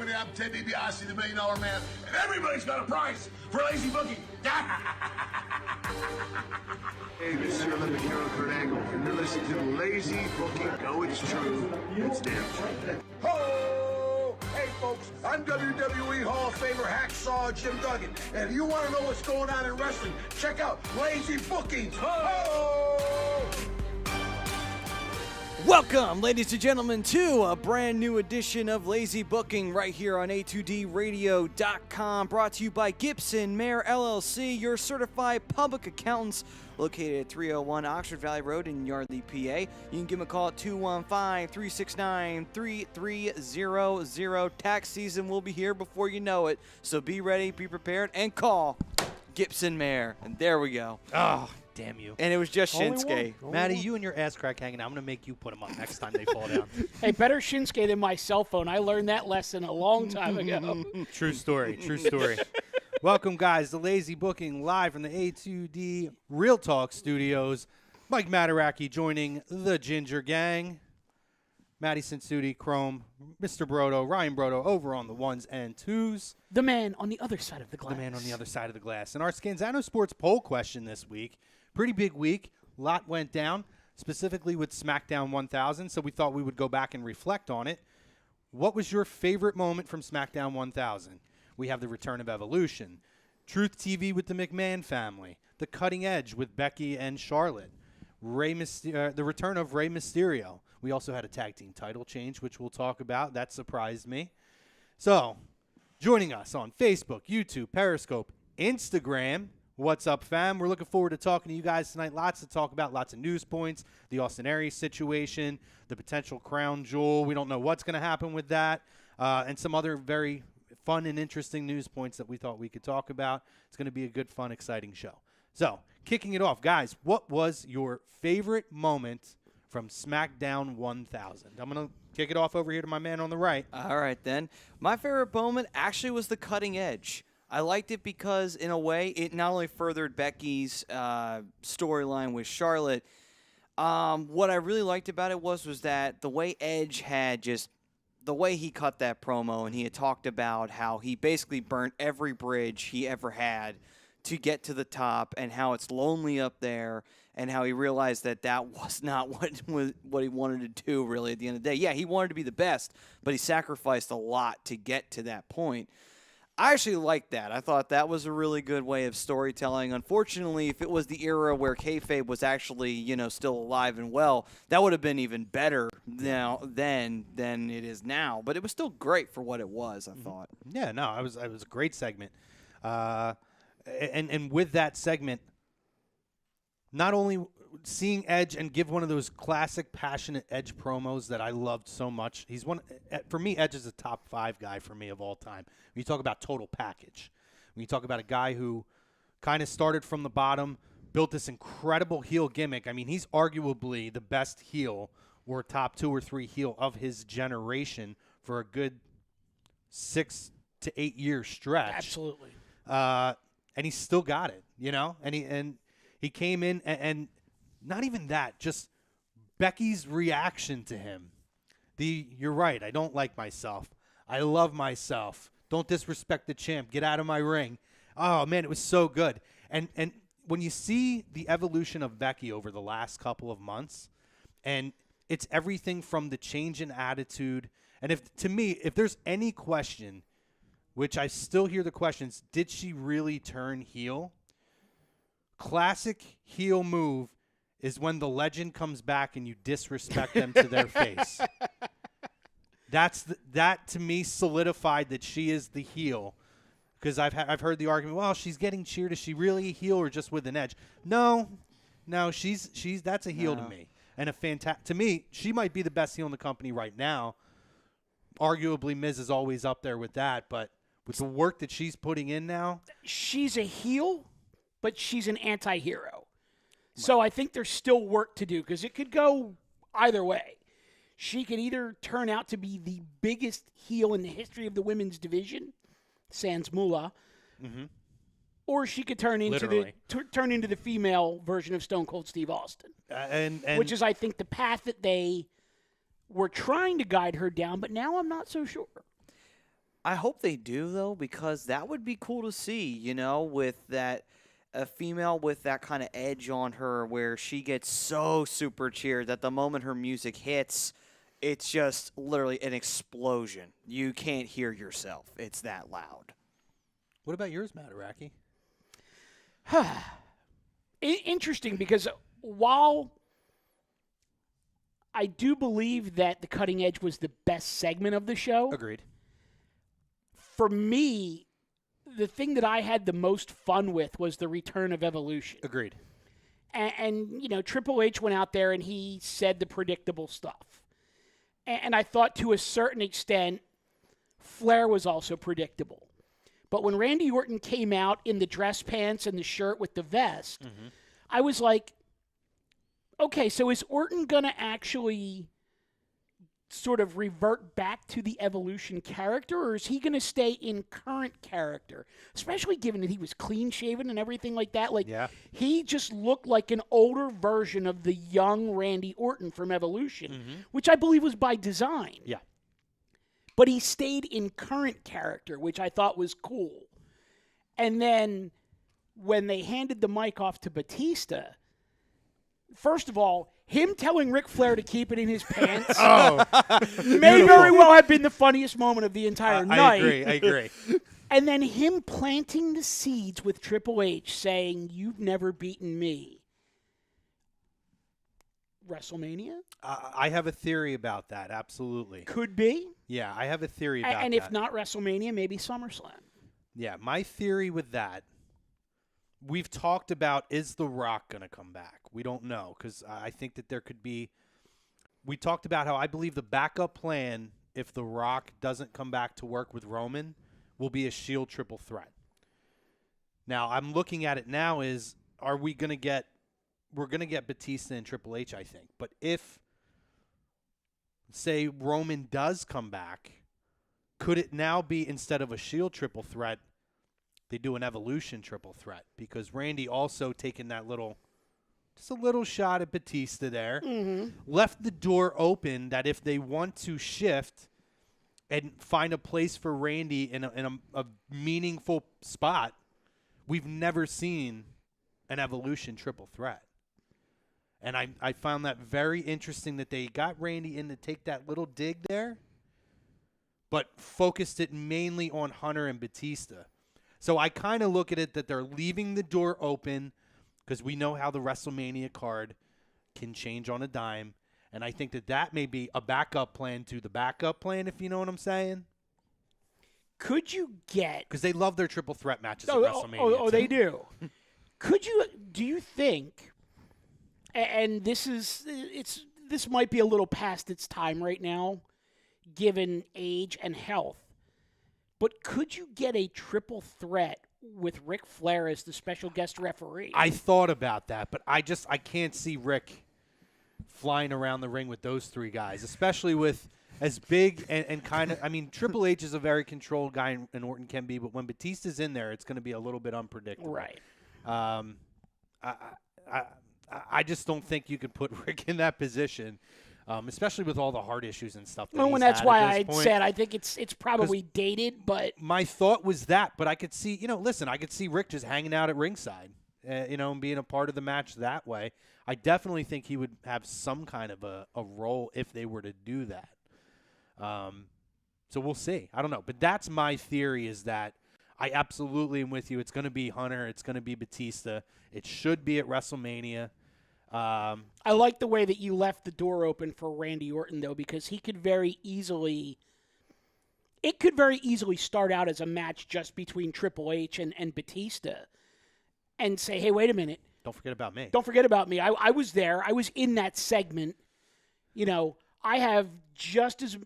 everybody. I'm Ted DiBiase, the $1 Million Man, and everybody's got a price for lazy booking. Hey, this is your Olympic hero, Kurt Angle, and you're listening to Lazy Booking. No, it's true. It's damn true. Ho! Hey, folks, I'm WWE Hall of Famer Hacksaw Jim Duggan, and if you want to know what's going on in wrestling, check out Lazy Bookings. Ho! Welcome, ladies and gentlemen, to a brand new edition of Lazy Booking right here on A2DRadio.com, brought to you by Gibson Mayer LLC, your certified public accountants, located at 301 Oxford Valley Road in Yardley, PA. You can give them a call at 215-369-3300. Tax season will be here before you know it, so be ready, be prepared, and call Gibson Mayer. And there we go. Oh, damn you. And it was just Shinsuke. Maddie, you and your ass crack hanging out. I'm going to make you put them up next time they fall down. Hey, better Shinsuke than my cell phone. I learned that lesson a long time ago. True story. True story. Welcome, guys, to Lazy Booking live from the A2D Real Talk Studios. Mike Materacky joining the Ginger Gang. Maddie Sensuti, Chrome, Mr. Brodo, Ryan Brodo over on the ones and twos. The man on the other side of the glass. The man on the other side of the glass. And our Scanzano Sports poll question this week. Pretty big week. A lot went down, specifically with SmackDown 1000, so we thought we would go back and reflect on it. What was your favorite moment from SmackDown 1000? We have the return of Evolution, Truth TV with the McMahon family, the Cutting Edge with Becky and Charlotte, the return of Rey Mysterio. We also had a tag team title change, which we'll talk about. That surprised me. So, joining us on Facebook, YouTube, Periscope, Instagram, what's up, fam? We're looking forward to talking to you guys tonight. Lots to talk about, lots of news points, the Austin Aries situation, the potential crown jewel. We don't know what's going to happen with that, and some other very fun and interesting news points that we thought we could talk about. It's going to be a good, fun, exciting show. So, kicking it off, guys, what was your favorite moment from SmackDown 1000? I'm going to kick it off over here to my man on the right. All right, then. My favorite moment actually was the Cutting Edge. I liked it because, in a way, it not only furthered Becky's storyline with Charlotte. What I really liked about it was that the way Edge had the way he cut that promo, and he had talked about how he basically burnt every bridge he ever had to get to the top, and how it's lonely up there, and how he realized that that was not what he wanted to do, really, at the end of the day. Yeah, he wanted to be the best, but he sacrificed a lot to get to that point. I actually liked that. I thought that was a really good way of storytelling. Unfortunately, if it was the era where kayfabe was actually, still alive and well, that would have been even better than it is now. But it was still great for what it was, I thought. Yeah, no, it was a great segment. And with that segment, not only seeing Edge and give one of those classic passionate Edge promos that I loved so much. For me, Edge is a top 5 guy for me of all time. When you talk about total package, when you talk about a guy who kind of started from the bottom, built this incredible heel gimmick. I mean, he's arguably the best heel or top 2 or 3 heel of his generation for a good 6 to 8 year stretch. Absolutely. And he still got it, and he came in and not even that, just Becky's reaction to him. You're right, I don't like myself. I love myself. Don't disrespect the champ. Get out of my ring. Oh, man, it was so good. And when you see the evolution of Becky over the last couple of months, and it's everything from the change in attitude, and if there's any question, which I still hear the questions, did she really turn heel? Classic heel move is when the legend comes back and you disrespect them to their face. That to me solidified that she is the heel, because I've heard the argument, well, she's getting cheered. Is she really a heel or just with an edge? No, she's that's a heel to me, and to me, she might be the best heel in the company right now. Arguably, Miz is always up there with that, but with the work that she's putting in now, she's a heel, but she's an anti-hero. So I think there's still work to do, because it could go either way. She could either turn out to be the biggest heel in the history of the women's division, sans Moolah, or she could turn into the female version of Stone Cold Steve Austin, which is, I think, the path that they were trying to guide her down. But now I'm not so sure. I hope they do, though, because that would be cool to see, with that a female with that kind of edge on her where she gets so super cheered that the moment her music hits, it's just literally an explosion. You can't hear yourself. It's that loud. What about yours, Materacky? Interesting, because while I do believe that the Cutting Edge was the best segment of the show, Agreed. for me, the thing that I had the most fun with was the return of Evolution. Agreed. And Triple H went out there and he said the predictable stuff. And I thought to a certain extent, Flair was also predictable. But when Randy Orton came out in the dress pants and the shirt with the vest, I was like, okay, so is Orton going to actually sort of revert back to the Evolution character, or is he going to stay in current character? Especially given that he was clean-shaven and everything like that. He just looked like an older version of the young Randy Orton from Evolution, which I believe was by design. Yeah. But he stayed in current character, which I thought was cool. And then when they handed the mic off to Batista, first of all, him telling Ric Flair to keep it in his pants may very well have been the funniest moment of the entire night. I agree. And then him planting the seeds with Triple H saying, "You've never beaten me." WrestleMania? I have a theory about that, absolutely. Could be. Yeah, I have a theory about that. And if not WrestleMania, maybe SummerSlam. Yeah, my theory with that, we've talked about, is The Rock going to come back? We don't know, because I think that there could be – we talked about how I believe the backup plan, if The Rock doesn't come back to work with Roman, will be a Shield triple threat. Now, I'm looking at it now is, are we going to get – we're going to get Batista and Triple H, I think. But if, say, Roman does come back, could it now be, instead of a Shield triple threat, they do an Evolution triple threat? Because Randy also taking that just a little shot at Batista there, left the door open that if they want to shift and find a place for Randy in a meaningful spot, we've never seen an Evolution triple threat. And I found that very interesting that they got Randy in to take that little dig there, but focused it mainly on Hunter and Batista. So I kind of look at it that they're leaving the door open because we know how the WrestleMania card can change on a dime. And I think that may be a backup plan to the backup plan, if you know what I'm saying. Could you get... Because they love their triple threat matches at WrestleMania. Oh, they do. Do you think... And this might be a little past its time right now, given age and health. But could you get a triple threat with Ric Flair as the special guest referee? I thought about that, but I can't see Rick flying around the ring with those three guys, especially with as big and kind of. I mean, Triple H is a very controlled guy, and Orton can be, but when Batista's in there, it's going to be a little bit unpredictable. Right. I just don't think you could put Rick in that position, especially with all the heart issues and stuff. And that's why I said I think it's probably dated. But my thought was that, but I could see, I could see Rick just hanging out at ringside, and being a part of the match that way. I definitely think he would have some kind of a role if they were to do that. So we'll see. I don't know, but that's my theory. Is that I absolutely am with you. It's going to be Hunter. It's going to be Batista. It should be at WrestleMania. I like the way that you left the door open for Randy Orton, though, because it could very easily start out as a match just between Triple H and Batista and say, hey, wait a minute. Don't forget about me. Don't forget about me. I was there. I was in that segment. I have just as,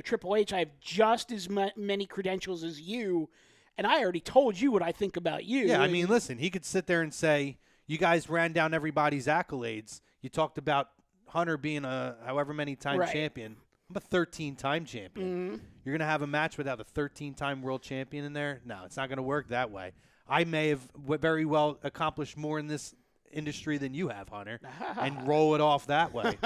Triple H, I have just as many credentials as you, and I already told you what I think about you. Yeah, I mean, listen, he could sit there and say, you guys ran down everybody's accolades. You talked about Hunter being a however many time champion. I'm a 13-time champion. Mm-hmm. You're going to have a match without a 13-time world champion in there? No, it's not going to work that way. I may have very well accomplished more in this industry than you have, Hunter, and roll it off that way.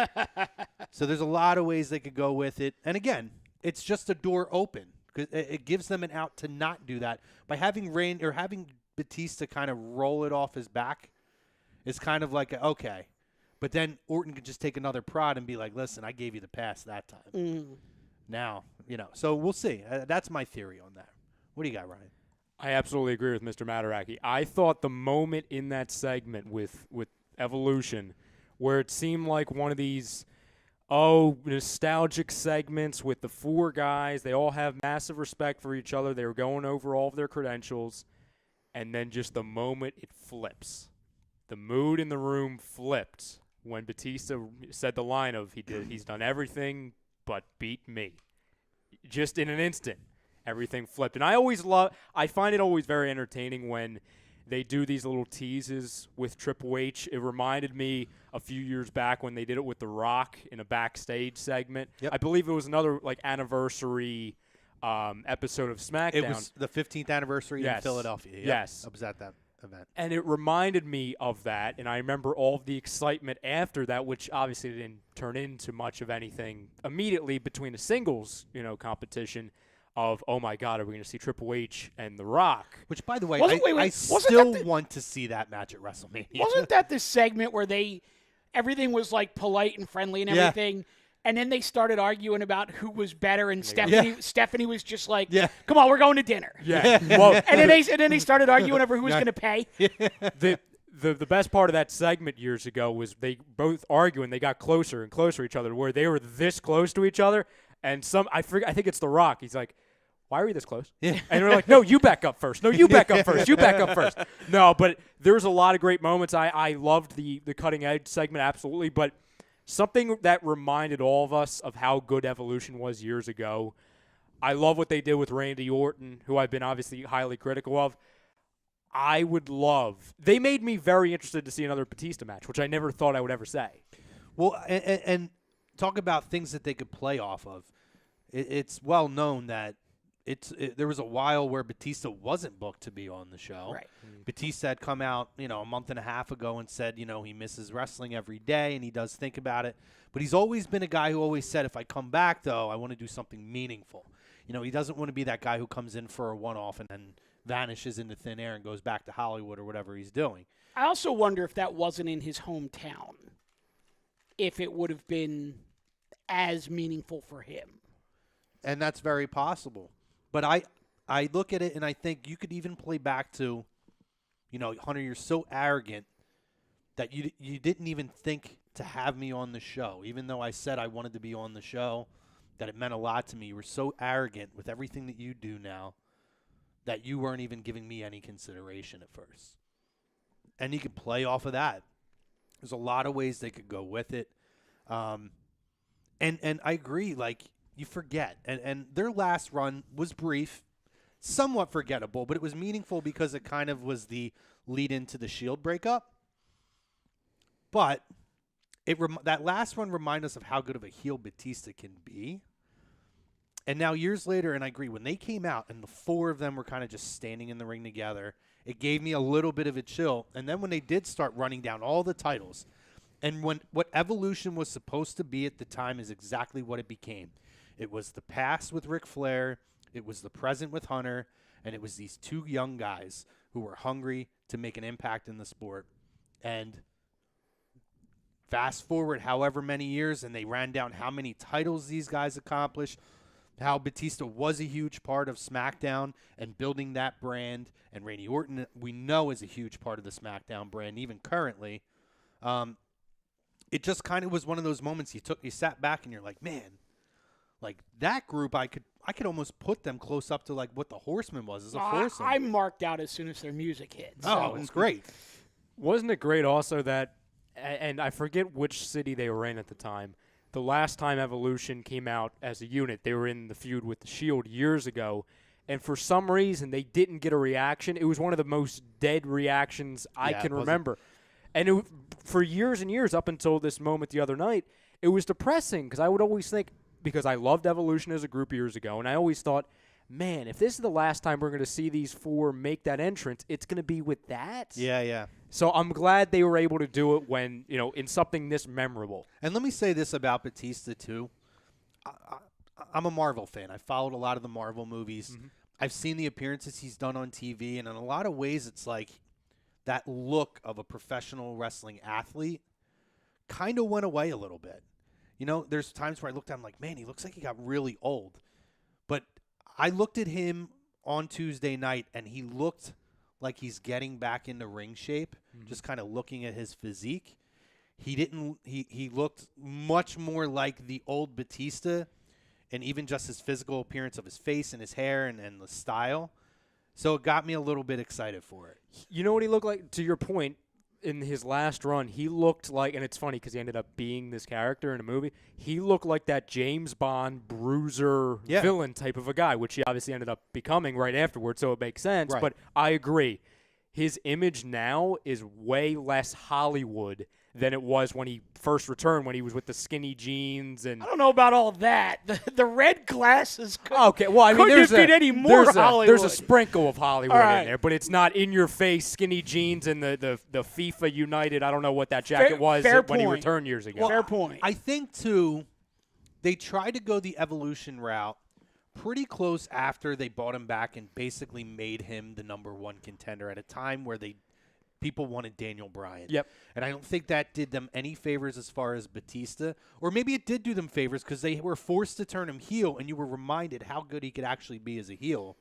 So there's a lot of ways they could go with it. And again, it's just a door open because it gives them an out to not do that by having having Batista kind of roll it off his back. It's kind of like okay, but then Orton could just take another prod and be like, "Listen, I gave you the pass that time." Now, so we'll see. That's my theory on that. What do you got, Ryan? I absolutely agree with Mr. Materacky. I thought the moment in that segment with Evolution where it seemed like one of these nostalgic segments with the four guys, they all have massive respect for each other. They were going over all of their credentials, and then just the moment it flips. The mood in the room flipped when Batista said the line of he's done everything but beat me. Just in an instant, everything flipped. And I find it always very entertaining when they do these little teases with Triple H. It reminded me a few years back when they did it with The Rock in a backstage segment. Yep. I believe it was another anniversary episode of SmackDown. It was the 15th anniversary in Philadelphia. Yep. Yes. I was at that event. And it reminded me of that, and I remember all of the excitement after that, which obviously didn't turn into much of anything immediately between the singles, competition of, oh my God, are we going to see Triple H and The Rock? Which, by the way, I still want to see that match at WrestleMania. Wasn't that the segment where everything was like polite and friendly and everything? And then they started arguing about who was better, and Stephanie was just like, "Come on, we're going to dinner." Yeah. Well, and then they started arguing over who was going to pay. The best part of that segment years ago was they both arguing. They got closer and closer to each other, where they were this close to each other. And I think it's The Rock. He's like, "Why are we this close?" Yeah. And they're like, "No, you back up first. No, you back up first. You back up first." No, but there's a lot of great moments. I loved the cutting edge segment, absolutely. But something that reminded all of us of how good Evolution was years ago. I love what they did with Randy Orton, who I've been obviously highly critical of. They made me very interested to see another Batista match, which I never thought I would ever say. Well, and talk about things that they could play off of. It's well known that there was a while where Batista wasn't booked to be on the show. Right. Batista had come out, a month and a half ago and said, he misses wrestling every day and he does think about it. But he's always been a guy who always said, if I come back, though, I want to do something meaningful. He doesn't want to be that guy who comes in for a one-off and then vanishes into thin air and goes back to Hollywood or whatever he's doing. I also wonder if that wasn't in his hometown, if it would have been as meaningful for him. And that's very possible. But I look at it and I think you could even play back to, Hunter, you're so arrogant that you didn't even think to have me on the show. Even though I said I wanted to be on the show, that it meant a lot to me. You were so arrogant with everything that you do now that you weren't even giving me any consideration at first. And you could play off of that. There's a lot of ways they could go with it. And I agree, you forget. And their last run was brief, somewhat forgettable, but it was meaningful because it kind of was the lead into the Shield breakup. But that last one reminded us of how good of a heel Batista can be. And now years later, and I agree, when they came out and the four of them were kind of just standing in the ring together, it gave me a little bit of a chill. And then when they did start running down all the titles, and what Evolution was supposed to be at the time is exactly what it became. It was the past with Ric Flair, it was the present with Hunter, and it was these two young guys who were hungry to make an impact in the sport. And fast forward however many years, and they ran down how many titles these guys accomplished, how Batista was a huge part of SmackDown and building that brand, and Randy Orton, we know, is a huge part of the SmackDown brand, even currently. It just kind of was one of those moments you sat back and you're like, man, that group, I could almost put them close up to what the Horsemen was as a foursome. I marked out as soon as their music hit. Oh, it's great. Wasn't it great also that, and I forget which city they were in at the time, the last time Evolution came out as a unit, they were in the feud with the Shield years ago, and for some reason they didn't get a reaction. It was one of the most dead reactions I can remember. And for years and years, up until this moment the other night, it was depressing because I would always think, because I loved Evolution as a group years ago, and I always thought, man, if this is the last time we're going to see these four make that entrance, it's going to be with that. Yeah. So I'm glad they were able to do it when, in something this memorable. And let me say this about Batista, too. I'm a Marvel fan. I followed a lot of the Marvel movies. I've seen the appearances he's done on TV, and in a lot of ways, it's like that look of a professional wrestling athlete kind of went away a little bit. You know, there's times where I looked at him like, man, he looks like he got really old. But I looked at him on Tuesday night, and he looked like he's getting back into ring shape, just kind of looking at his physique. He looked much more like the old Batista, and even just his physical appearance of his face and his hair and the style. So it got me a little bit excited for it. You know what he looked like? To your point, in his last run, he looked like, and it's funny because he ended up being this character in a movie, he looked like that James Bond bruiser villain type of a guy, which he obviously ended up becoming right afterwards, so it makes sense. Right. But I agree. His image now is way less Hollywood than it was when he first returned, when he was with the skinny jeans and. I don't know about all that. The red glasses. Okay, well, I mean, couldn't have been any more Hollywood. There's a sprinkle of Hollywood right. in there, but it's not in your face, skinny jeans and the FIFA United. I don't know what that jacket was when he returned years ago. Well, fair point. I think, too, they tried to go the evolution route pretty close after they brought him back and basically made him the #1 contender at a time where people wanted Daniel Bryan. Yep. And I don't think that did them any favors as far as Batista. Or maybe it did do them favors because they were forced to turn him heel, and you were reminded how good he could actually be as a heel.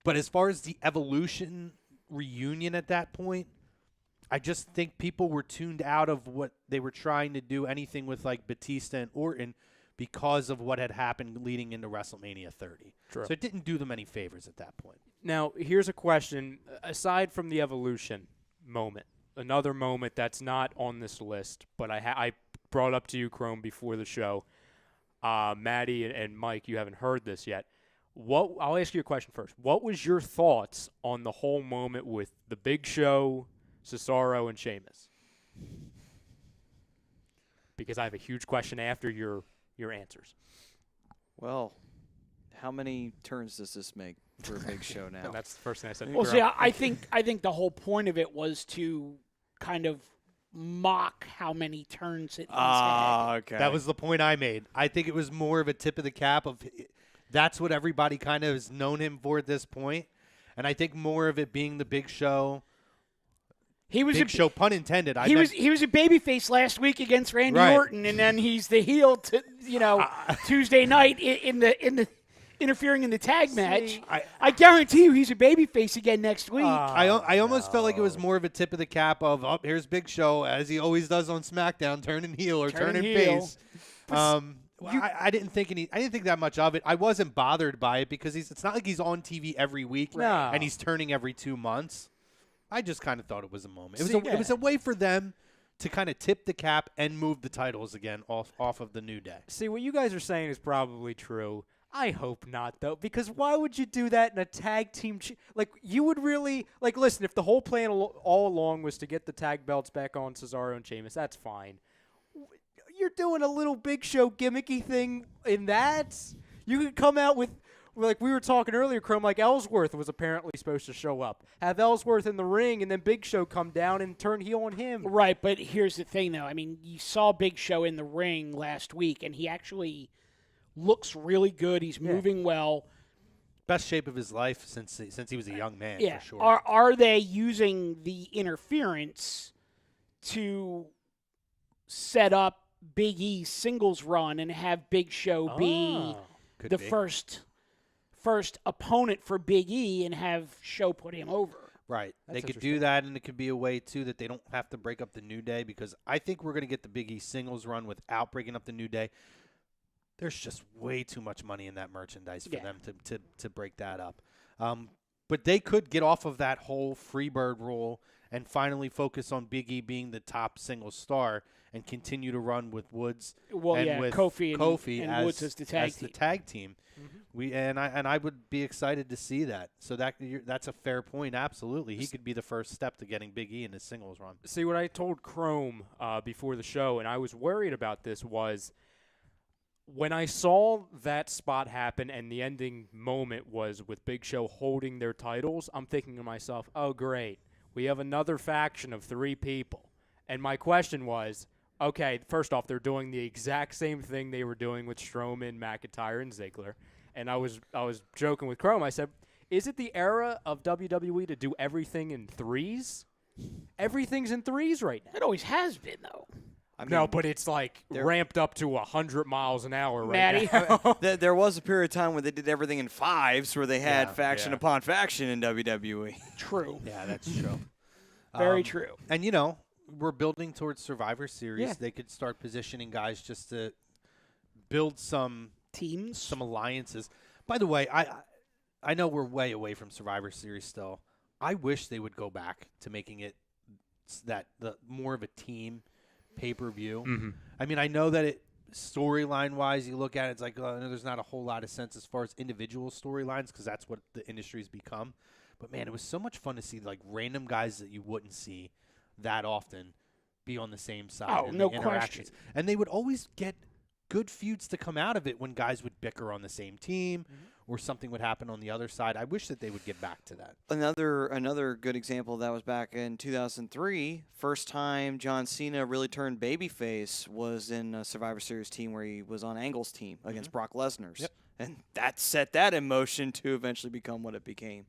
But as far as the evolution reunion at that point, I just think people were tuned out of what they were trying to do, anything with like Batista and Orton, because of what had happened leading into WrestleMania 30. True. So it didn't do them any favors at that point. Now, here's a question. Aside from the evolution moment, another moment that's not on this list, but I brought up to you, Chrome, before the show. Maddie and Mike, you haven't heard this yet. I'll ask you a question first. What was your thoughts on the whole moment with the Big Show, Cesaro, and Sheamus? Because I have a huge question after your answers. Well, how many turns does this make for a Big Show now? And that's the first thing I said. Well, see, I think the whole point of it was to kind of mock how many turns it had. Okay. That was the point I made. I think it was more of a tip of the cap of that's what everybody kind of has known him for at this point. And I think more of it being the Big Show. He was Big Show, pun intended. He was a babyface last week against Randy Orton, and then he's the heel to Tuesday night in the interfering in the tag match. I guarantee you he's a babyface again next week. I almost felt like it was more of a tip of the cap of here's Big Show, as he always does on SmackDown, turning heel or turning face. I didn't think that much of it. I wasn't bothered by it because it's not like he's on TV every week and he's turning every 2 months. I just kind of thought it was a moment. It was a way for them to kind of tip the cap and move the titles again off of the New Day. See, what you guys are saying is probably true. I hope not, though, because why would you do that in a tag team? You would really – listen, if the whole plan all along was to get the tag belts back on Cesaro and Sheamus, that's fine. You're doing a little Big Show gimmicky thing in that. You could come out with – like we were talking earlier, Chrome, like Ellsworth was apparently supposed to show up. Have Ellsworth in the ring and then Big Show come down and turn heel on him. Right, but here's the thing, though. I mean, you saw Big Show in the ring last week, and he actually looks really good. He's moving well. Best shape of his life since he was a young man, for sure. Are they using the interference to set up Big E's singles run and have Big Show be the first opponent for Big E and have Show put him over? Right. They could do that, and it could be a way, too, that they don't have to break up the New Day, because I think we're going to get the Big E singles run without breaking up the New Day. There's just way too much money in that merchandise for them to break that up. But they could get off of that whole Freebird rule and finally focus on Big E being the top single star and continue to run with Woods with Kofi and Woods as the tag team. Mm-hmm. I would be excited to see that. So that's a fair point. Absolutely, he could be the first step to getting Big E in his singles run. See, what I told Chrome before the show, and I was worried about this, was when I saw that spot happen and the ending moment was with Big Show holding their titles, I'm thinking to myself, oh, great. We have another faction of 3 people. And my question was, okay, first off, they're doing the exact same thing they were doing with Strowman, McIntyre, and Ziggler. And I was joking with Chrome. I said, is it the era of WWE to do everything in threes? Everything's in threes right now. It always has been, though. I mean, No, but it's like ramped up to 100 miles an hour right Matty. now. there was a period of time where they did everything in fives, where they had faction upon faction in WWE. True. Yeah, that's true. Very true. And, we're building towards Survivor Series. Yeah. They could start positioning guys just to build some Teams. some alliances. By the way, I know we're way away from Survivor Series still. I wish they would go back to making it the more of a team pay-per-view. Mm-hmm. I mean, I know that it storyline-wise, you look at it, it's like there's not a whole lot of sense as far as individual storylines because that's what the industry's become. But, man, it was so much fun to see, like, random guys that you wouldn't see that often be on the same side. Oh, in no the interactions. question. And they would always get good feuds to come out of it when guys would bicker on the same team or something would happen on the other side. I wish that they would get back to that. Another good example of that was back in 2003. First time John Cena really turned babyface was in a Survivor Series team where he was on Angle's team against Brock Lesnar's. Yep. And that set that in motion to eventually become what it became.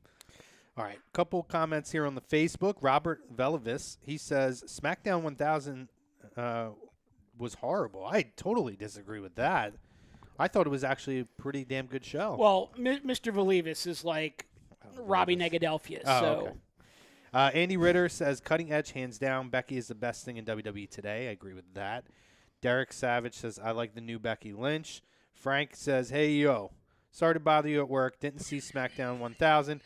All right, couple comments here on the Facebook. Robert Velavis, he says, SmackDown 1000 was horrible. I totally disagree with that. I thought it was actually a pretty damn good show. Well, Mr. Valivas is like Robbie Negadelphia. So okay. Andy Ritter says, cutting edge, hands down. Becky is the best thing in WWE today. I agree with that. Derek Savage says, I like the new Becky Lynch. Frank says, hey, yo, sorry to bother you at work. Didn't see SmackDown 1000.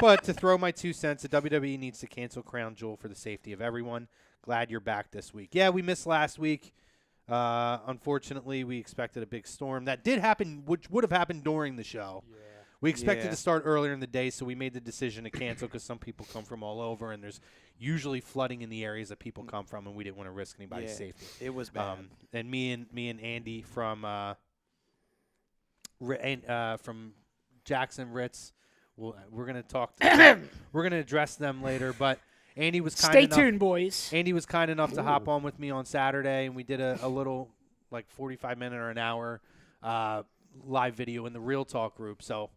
But to throw my 2 cents, the WWE needs to cancel Crown Jewel for the safety of everyone. Glad you're back this week. Yeah, we missed last week. Unfortunately, we expected a big storm. That did happen, which would have happened during the show. Yeah. We expected to start earlier in the day, so we made the decision to cancel because some people come from all over, and there's usually flooding in the areas that people come from, and we didn't want to risk anybody's safety. It was bad. And me and Andy from Jackson Ritz, we're going to talk. We're going to address them later, but Andy was kind stay enough. tuned, boys. Andy was kind enough to hop on with me on Saturday, and we did a little, like 45-minute or an hour live video in the Real Talk group. So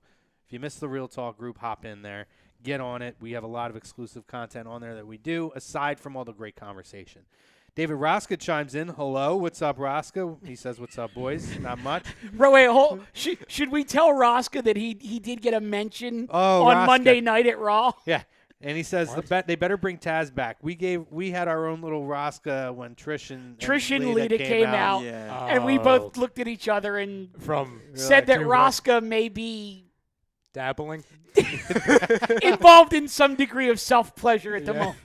if you missed the Real Talk group, hop in there. Get on it. We have a lot of exclusive content on there that we do, aside from all the great conversation. David Roska chimes in. Hello. What's up, Roska? He says, what's up, boys? Not much. Wait, should we tell Roska that he did get a mention on Roska. Monday night at Raw? Yeah. And he says they better bring Taz back. We had our own little Rosca when Trish and Lita came out, Yeah. and we both looked at each other and said that too Rosca may be dabbling. involved in some degree of self-pleasure at the moment.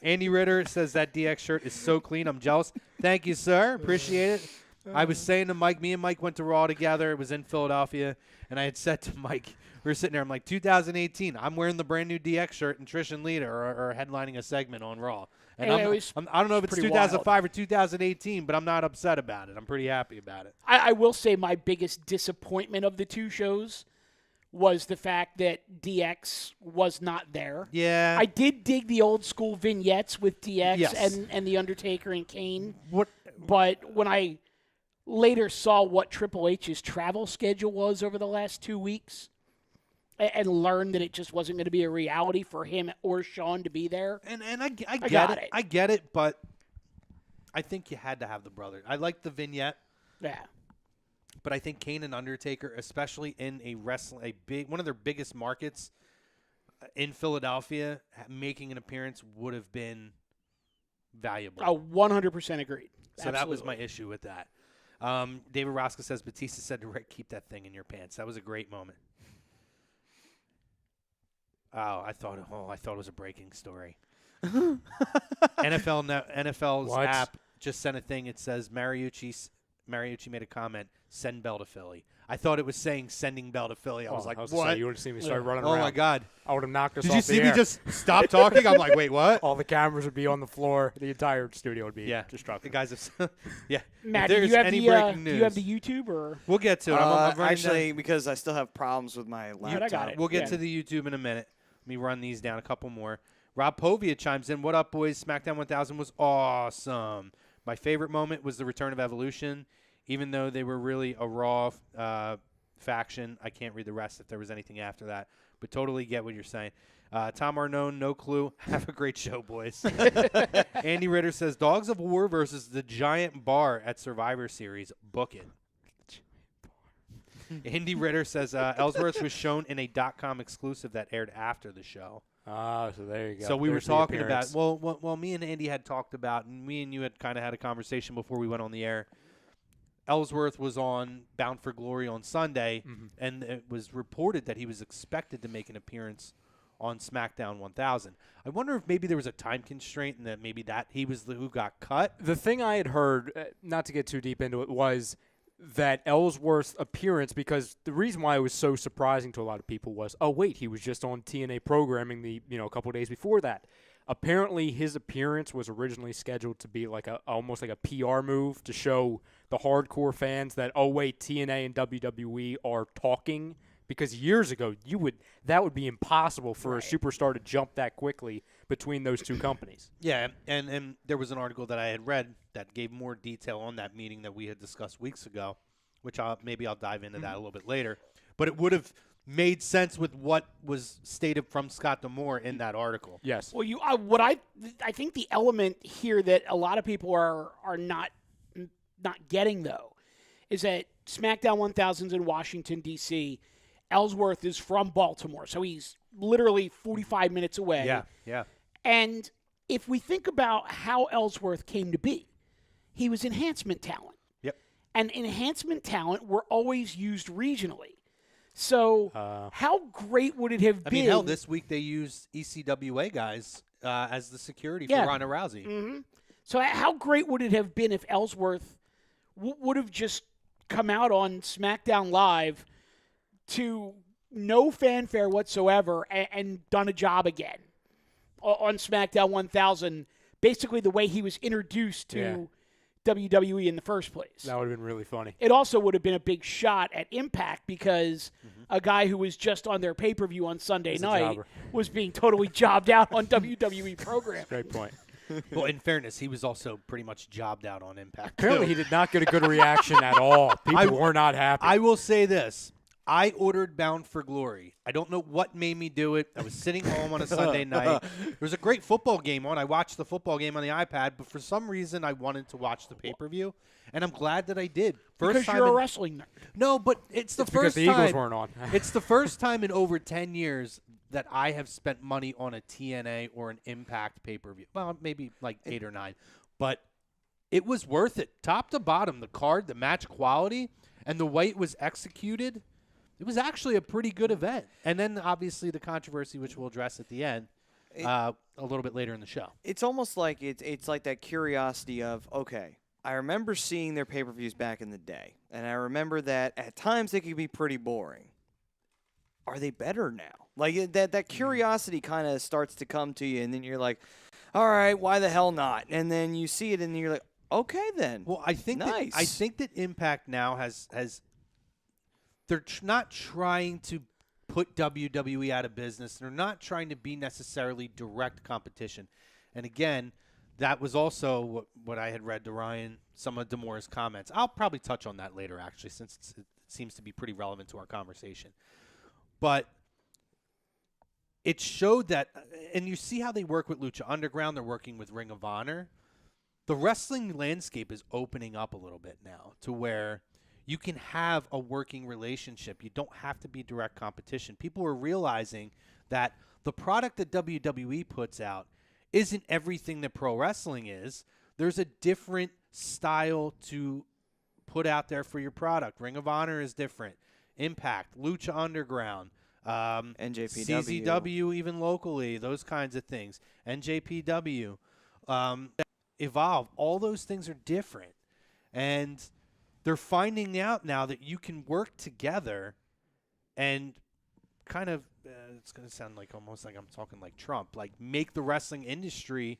Andy Ritter says that DX shirt is so clean. I'm jealous. Thank you, sir. Appreciate it. I was saying to Mike, me and Mike went to Raw together. It was in Philadelphia, and I had said to Mike, we were sitting there, I'm like, 2018, I'm wearing the brand new DX shirt, and Trish and Lita are headlining a segment on Raw. And I don't know if it's 2005 or 2018, but I'm not upset about it. I'm pretty happy about it. I will say my biggest disappointment of the two shows was the fact that DX was not there. Yeah. I did dig the old school vignettes with DX Yes. and The Undertaker and Kane. What? But when I later saw what Triple H's travel schedule was over the last 2 weeks and learned that it just wasn't going to be a reality for him or Shawn to be there. And I get got it. it. I get it, but I think you had to have the brother. I like the vignette. Yeah. But I think Kane and Undertaker, especially in one of their biggest markets in Philadelphia, making an appearance would have been valuable. I 100% agreed. So that was my issue with that. David Rosca says, Batista said to Rick, keep that thing in your pants. That was a great moment. I thought it was a breaking story. NFL's What? app just sent a thing. It says Mariucci made a comment, send Bell to Philly. I thought it was saying sending Bell to Philly. I was like, what? You would have seen me start running Oh, around. my God. I would have knocked us Did off you the see me air. just stop talking? I'm like, wait, what? All the cameras would be on the floor. The entire studio would be The destructive. guys have, yeah. Matt, If do there's you have any the breaking news, do you have the YouTube or? we'll get to it. I'm running Actually, down. because I still have problems with my laptop. I got it. We'll get Yeah. to the YouTube in a minute. Let me run these down, a couple more. Rob Povia chimes in. What up, boys? SmackDown 1000 was awesome. My favorite moment was the return of Evolution. Even though they were really a Raw faction, I can't read the rest if there was anything after that, but totally get what you're saying. Tom Arnone, no clue. Have a great show, boys. Andy Ritter says, Dogs of War versus the Giant Bar at Survivor Series. Book it. Andy Ritter says, Ellsworth was shown in a .com exclusive that aired after the show. Ah, so there you go. So we There's were the talking about, appearance. well, me and Andy had talked about, and me and you had kind of had a conversation before we went on the air. Ellsworth was on Bound for Glory on Sunday, and it was reported that he was expected to make an appearance on SmackDown 1000. I wonder if maybe there was a time constraint and that maybe that he was the who got cut. The thing I had heard, not to get too deep into it, was that Ellsworth's appearance, because the reason why it was so surprising to a lot of people was, oh, wait, he was just on TNA programming a couple days before that. Apparently, his appearance was originally scheduled to be like almost like a PR move to show the hardcore fans that, oh, wait, TNA and WWE are talking. Because years ago, that would be impossible for a superstar to jump that quickly between those two companies. Yeah, and there was an article that I had read that gave more detail on that meeting that we had discussed weeks ago, which I'll dive into that a little bit later. But it would have made sense with what was stated from Scott D'Amore in that article. Yes. Well, I think the element here that a lot of people are not getting, though, is that SmackDown 1000's in Washington, D.C., Ellsworth is from Baltimore, so he's literally 45 minutes away. Yeah. And if we think about how Ellsworth came to be, he was enhancement talent. Yep. And enhancement talent were always used regionally. So how great would it have been? I mean, hell, this week they used ECWA guys as the security for Ronda Rousey. Mm-hmm. So how great would it have been if Ellsworth would have just come out on SmackDown Live to no fanfare whatsoever and done a job again on SmackDown 1000, basically the way he was introduced to WWE in the first place. That would have been really funny. It also would have been a big shot at Impact because a guy who was just on their pay-per-view on Sunday night was being totally jobbed out on WWE program. Great point. Well, in fairness, he was also pretty much jobbed out on Impact. Apparently he did not get a good reaction at all. People were not happy. I will say this. I ordered Bound for Glory. I don't know what made me do it. I was sitting home on a Sunday night. There was a great football game on. I watched the football game on the iPad, but for some reason I wanted to watch the pay-per-view, and I'm glad that I did. Because you're a wrestling nerd. No, but it's the because first the time. Eagles weren't on. It's the first time in over 10 years that I have spent money on a TNA or an Impact pay-per-view. Well, maybe like 8 or 9. But it was worth it. Top to bottom, the card, the match quality, and the way it was executed, it was actually a pretty good event. And then, obviously, the controversy, which we'll address at the end a little bit later in the show. It's almost like it's like that curiosity of, okay, I remember seeing their pay-per-views back in the day, and I remember that at times they could be pretty boring. Are they better now? Like that curiosity kind of starts to come to you, and then you're like, all right, why the hell not? And then you see it, and you're like, okay, then. Well, I think that Impact now has they're not trying to put WWE out of business. They're not trying to be necessarily direct competition. And again, that was also what I had read to Ryan, some of D'Amore's comments. I'll probably touch on that later, actually, since it seems to be pretty relevant to our conversation. But it showed that, and you see how they work with Lucha Underground. They're working with Ring of Honor. The wrestling landscape is opening up a little bit now to where you can have a working relationship. You don't have to be direct competition. People are realizing that the product that WWE puts out isn't everything that pro wrestling is. There's a different style to put out there for your product. Ring of Honor is different. Impact, Lucha Underground, NJPW. CZW, even locally, those kinds of things. NJPW, Evolve, all those things are different. And they're finding out now that you can work together and kind of, it's going to sound like almost like I'm talking like Trump, like make the wrestling industry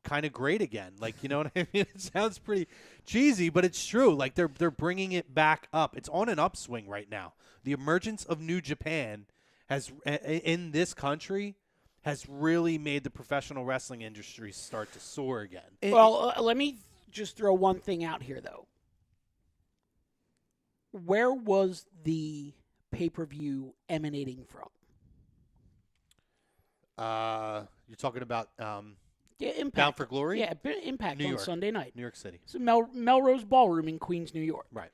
kind of great again. Like, you know what I mean? It sounds pretty cheesy, but it's true. Like they're bringing it back up. It's on an upswing right now. The emergence of New Japan has in this country has really made the professional wrestling industry start to soar again. Well, let me just throw one thing out here, though. Where was the pay-per-view emanating from? You're talking about Yeah, Impact. Bound for Glory? Yeah, Impact New on York. Sunday night. New York City. It's a Melrose Ballroom in Queens, New York. Right.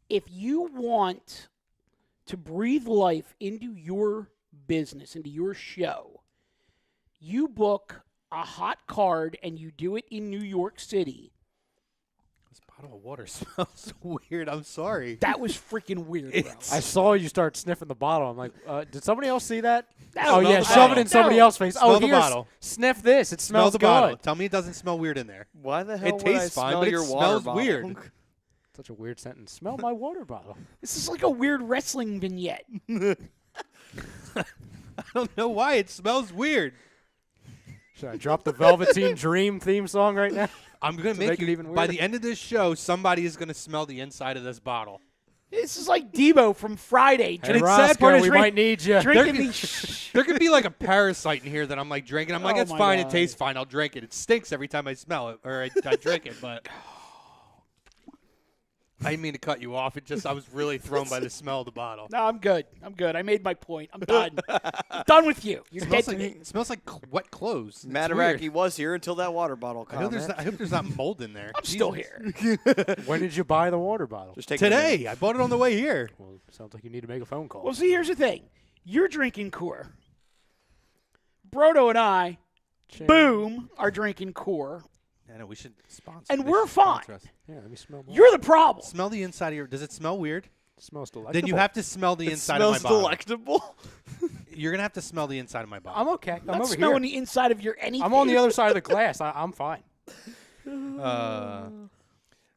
If you want to breathe life into your business, into your show, you book a hot card and you do it in New York City. This bottle of water smells weird. I'm sorry. That was freaking weird, bro. I saw you start sniffing the bottle. I'm like, did somebody else see that? No, Oh, smell yeah, the shove bottle. it in somebody No. else's face. Smell Oh, the here, bottle. sniff this. It Smell smells the good. bottle. Tell me it doesn't smell weird in there. Why the hell It would I tastes fine, smell but it your water smells bottle? weird. Such a weird sentence. Smell my water bottle. This is like a weird wrestling vignette. I don't know why it smells weird. Should I drop the Velveteen Dream theme song right now? I'm going to make make it you, even by weirder? the end of this show, somebody is going to smell the inside of this bottle. This is like Debo from Friday. Hey, it's Roscoe, sad part is we drink- might need you. Drinking There these. There could be like a parasite in here that I'm like drinking. I'm like, Oh it's my fine. God. It tastes fine. I'll drink it. It stinks every time I smell it or I drink it, but I didn't mean to cut you off. I was really thrown by the smell of the bottle. No, I'm good. I made my point. I'm done. I'm done with you. You're dead to me. It smells like wet clothes. It's Materacky weird. was here until that water bottle I hope, comment. I hope there's not mold in there. I'm still Jesus. here. When did you buy the water bottle? Just take a minute. Today. I bought it on the way here. Well, sounds like you need to make a phone call. Well, see, here's the thing. You're drinking Core. Brodo and I, boom, are drinking Core. I know we should sponsor. And they we're should sponsor fine. us. Yeah, let me smell more. You're the problem. Smell the inside of your. Does it smell weird? It smells delightful. Then you have to smell the It inside of my smells bottle. delectable. You're gonna have to smell the inside of my bottle. I'm okay. I'm Not over smelling here. the inside of your anything. I'm on the other side of the glass. I'm fine.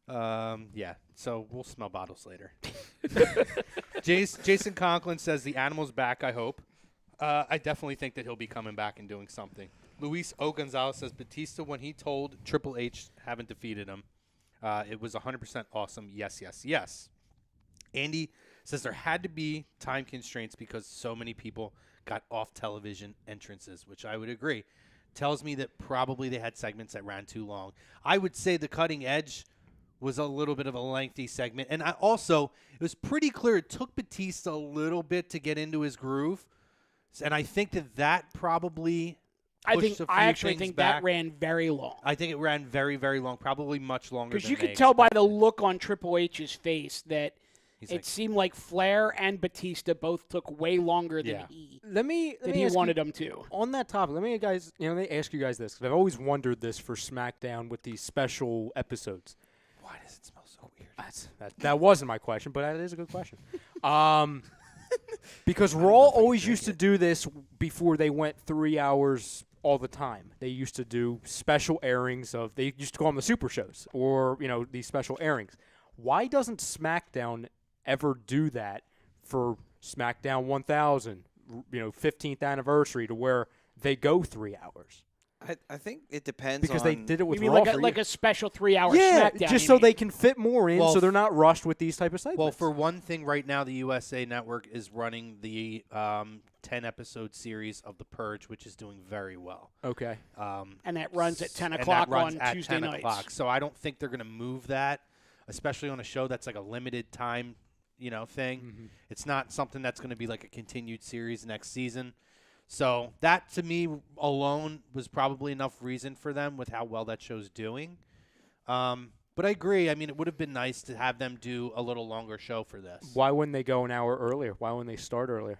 Yeah. So we'll smell bottles later. Jason Conklin says the animal's back. I hope. I definitely think that he'll be coming back and doing something. Luis O. Gonzalez says Batista, when he told Triple H haven't defeated him, it was 100% awesome. Yes, yes, yes. Andy says there had to be time constraints because so many people got off television entrances, which I would agree. Tells me that probably they had segments that ran too long. I would say the cutting edge was a little bit of a lengthy segment. And it was pretty clear it took Batista a little bit to get into his groove. And I think that probably pushed a few I actually things think back. that ran very long. I think it ran very, very long, probably much longer Because than you they could tell by the expected. look on Triple H's face that He's it like, seemed like Flair and Batista both took way longer than Yeah. Let me he ask wanted you, them to. on that topic. Let me ask you guys this because I've always wondered this for SmackDown with these special episodes. why does it smell so weird? That wasn't my question, but that is a good question. Because Raw always used to do this before they went 3 hours all the time. They used to do special airings of, they used to call them the super shows or, these special airings. Why doesn't SmackDown ever do that for SmackDown 1000, 15th anniversary to where they go 3 hours? I think it depends Because on they did it with You mean Raw like for like years. a special 3 hour Yeah, SmackDown? just you so mean? they can fit more in, Well, so they're not rushed with these type of segments. Well, for one thing, right now the USA Network is running the 10-episode series of The Purge, which is doing very well. okay, And that runs at 10 And that o'clock runs on at Tuesday 10 nights. o'clock. So I don't think they're going to move that, especially on a show that's like a limited time, thing. Mm-hmm. It's not something that's going to be like a continued series next season. So that, to me, alone was probably enough reason for them with how well that show's doing. But I agree. I mean, it would have been nice to have them do a little longer show for this. why wouldn't they go an hour earlier? Why wouldn't they start earlier?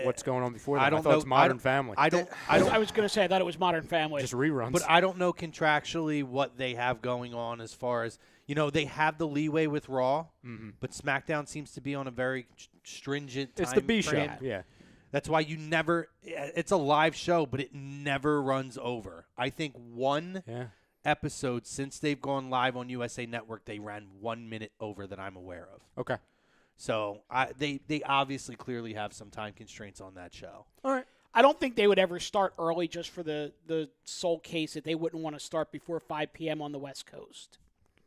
What's going on before that? I don't thought know. It's Modern Family. I don't. I was going to say I thought it was Modern Family. Just reruns. But I don't know contractually what they have going on as far as, they have the leeway with Raw, but SmackDown seems to be on a very stringent time it's the B frame. show. Yeah. That's why you never – it's a live show, but it never runs over. I think one Yeah. episode since they've gone live on USA Network, they ran 1 minute over that I'm aware of. Okay. So they obviously clearly have some time constraints on that show. All right. I don't think they would ever start early just for the sole case that they wouldn't want to start before 5 p.m. on the West Coast.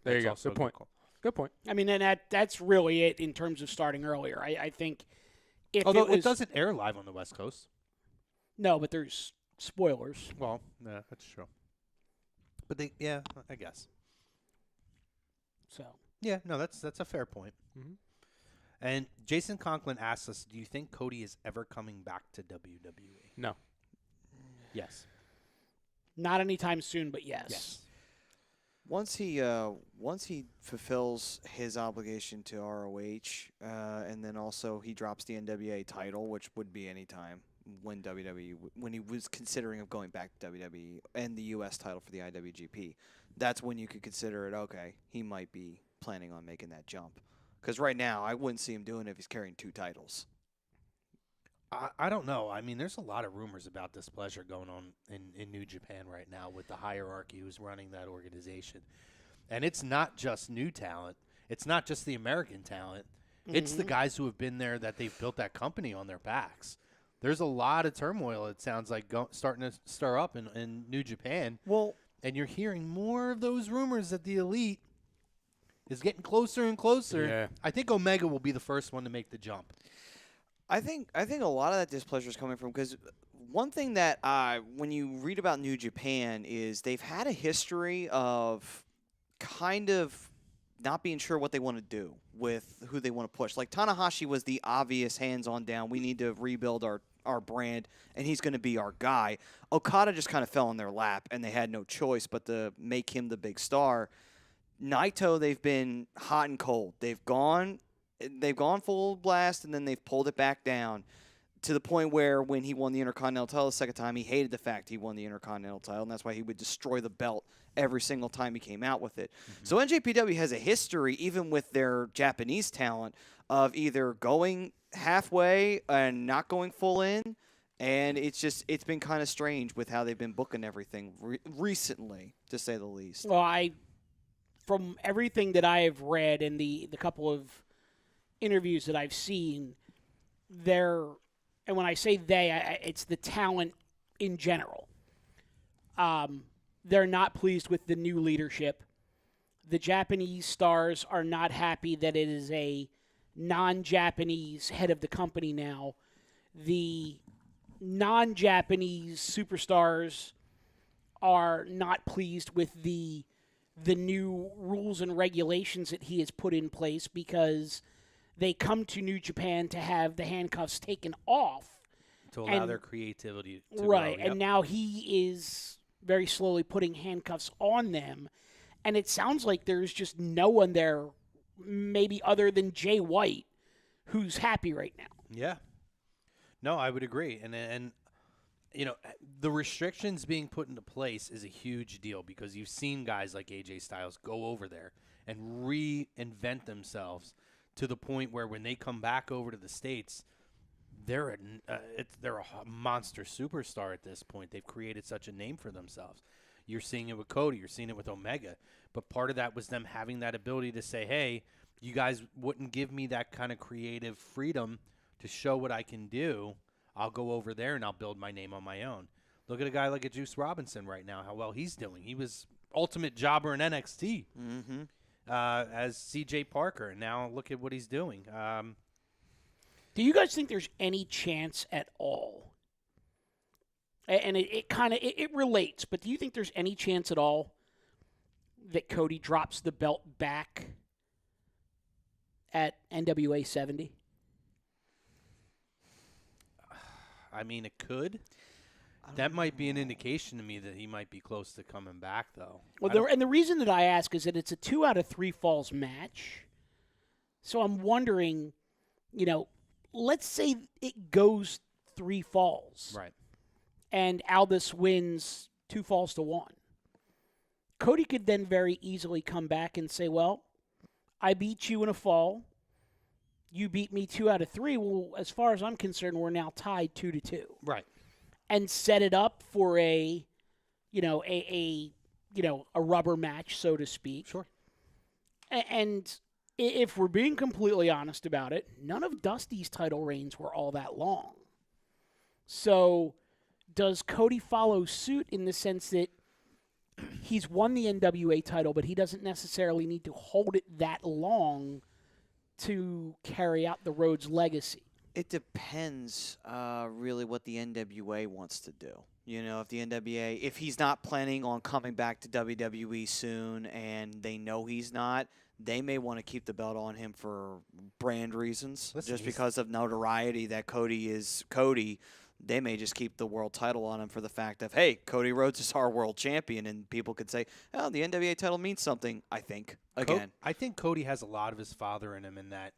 There you That's go. also Good point. call. Good point. I mean, and that's really it in terms of starting earlier. I think if Although it was, it doesn't air live on the West Coast. No, but there's spoilers. Well, yeah, that's true. But I guess. So Yeah, no, that's a fair point. Mm-hmm. And Jason Conklin asks us, do you think Cody is ever coming back to WWE? No. Yes. not anytime soon, but yes. Yes. Once he fulfills his obligation to ROH, and then also he drops the NWA title, which would be any time when when he was considering of going back to WWE, and the U.S. title for the IWGP, that's when you could consider it. Okay, he might be planning on making that jump. Because right now, I wouldn't see him doing it if he's carrying 2 titles. I don't know. I mean, there's a lot of rumors about displeasure going on in New Japan right now with the hierarchy who's running that organization. And it's not just new talent. It's not just the American talent. It's the guys who have been there that they've built that company on their backs. There's a lot of turmoil, it sounds like, starting to stir up in New Japan. Well, And you're hearing more of those rumors that the Elite is getting closer and closer. Yeah. I think Omega will be the first one to make the jump. I think a lot of that displeasure is coming from because one thing that when you read about New Japan is they've had a history of kind of not being sure what they want to do with who they want to push. Like Tanahashi was the obvious hands-on down. We need to rebuild our brand, and he's going to be our guy. Okada just kind of fell in their lap, and they had no choice but to make him the big star. Naito, they've been hot and cold. They've gone full blast, and then they've pulled it back down to the point where when he won the Intercontinental title the second time, he hated the fact he won the Intercontinental title, and that's why he would destroy the belt every single time he came out with it. So NJPW has a history, even with their Japanese talent, of either going halfway and not going full in, and it's been kind of strange with how they've been booking everything recently, to say the least. Well, from everything that I have read and the couple of interviews that I've seen, and when I say they, it's the talent in general. They're not pleased with the new leadership. The Japanese stars are not happy that it is a non-Japanese head of the company now. The non-Japanese superstars are not pleased with the new rules and regulations that he has put in place because they come to New Japan to have the handcuffs taken off. To allow their creativity to right, grow. and now he is very slowly putting handcuffs on them. And it sounds like there's just no one there, maybe other than Jay White, who's happy right now. Yeah. No, I would agree. And you know, the restrictions being put into place is a huge deal because you've seen guys like AJ Styles go over there and reinvent themselves to the point where when they come back over to the States, they're a monster superstar at this point. They've created such a name for themselves. You're seeing it with Cody. You're seeing it with Omega. But part of that was them having that ability to say, hey, you guys wouldn't give me that kind of creative freedom to show what I can do. I'll go over there and I'll build my name on my own. Look at a guy like a Juice Robinson right now, how well he's doing. He was ultimate jobber in NXT as CJ Parker, and now look at what he's doing. Do you guys think there's any chance at all? And it kind of relates, but do you think there's any chance at all that Cody drops the belt back at NWA 70? I mean, it could. That might be an indication to me that he might be close to coming back, though. Well, and the reason that I ask is that it's a 2 out of 3 falls match. So I'm wondering, let's say it goes 3 falls. Right. And Aldis wins 2 falls to 1. Cody could then very easily come back and say, well, I beat you in a fall. You beat me 2 out of 3. Well, as far as I'm concerned, we're now tied 2-2. Right. And set it up for a rubber match, so to speak. Sure. And if we're being completely honest about it, none of Dusty's title reigns were all that long. So does Cody follow suit in the sense that he's won the NWA title, but he doesn't necessarily need to hold it that long to carry out the Rhodes legacy? It depends really what the NWA wants to do. You know, if the NWA, if he's not planning on coming back to WWE soon and they know he's not, they may want to keep the belt on him for brand reasons. Listen, just because of notoriety that Cody is Cody, they may just keep the world title on him for the fact of, hey, Cody Rhodes is our world champion, and people could say, oh, the NWA title means something, I think, again. I think Cody has a lot of his father in him in that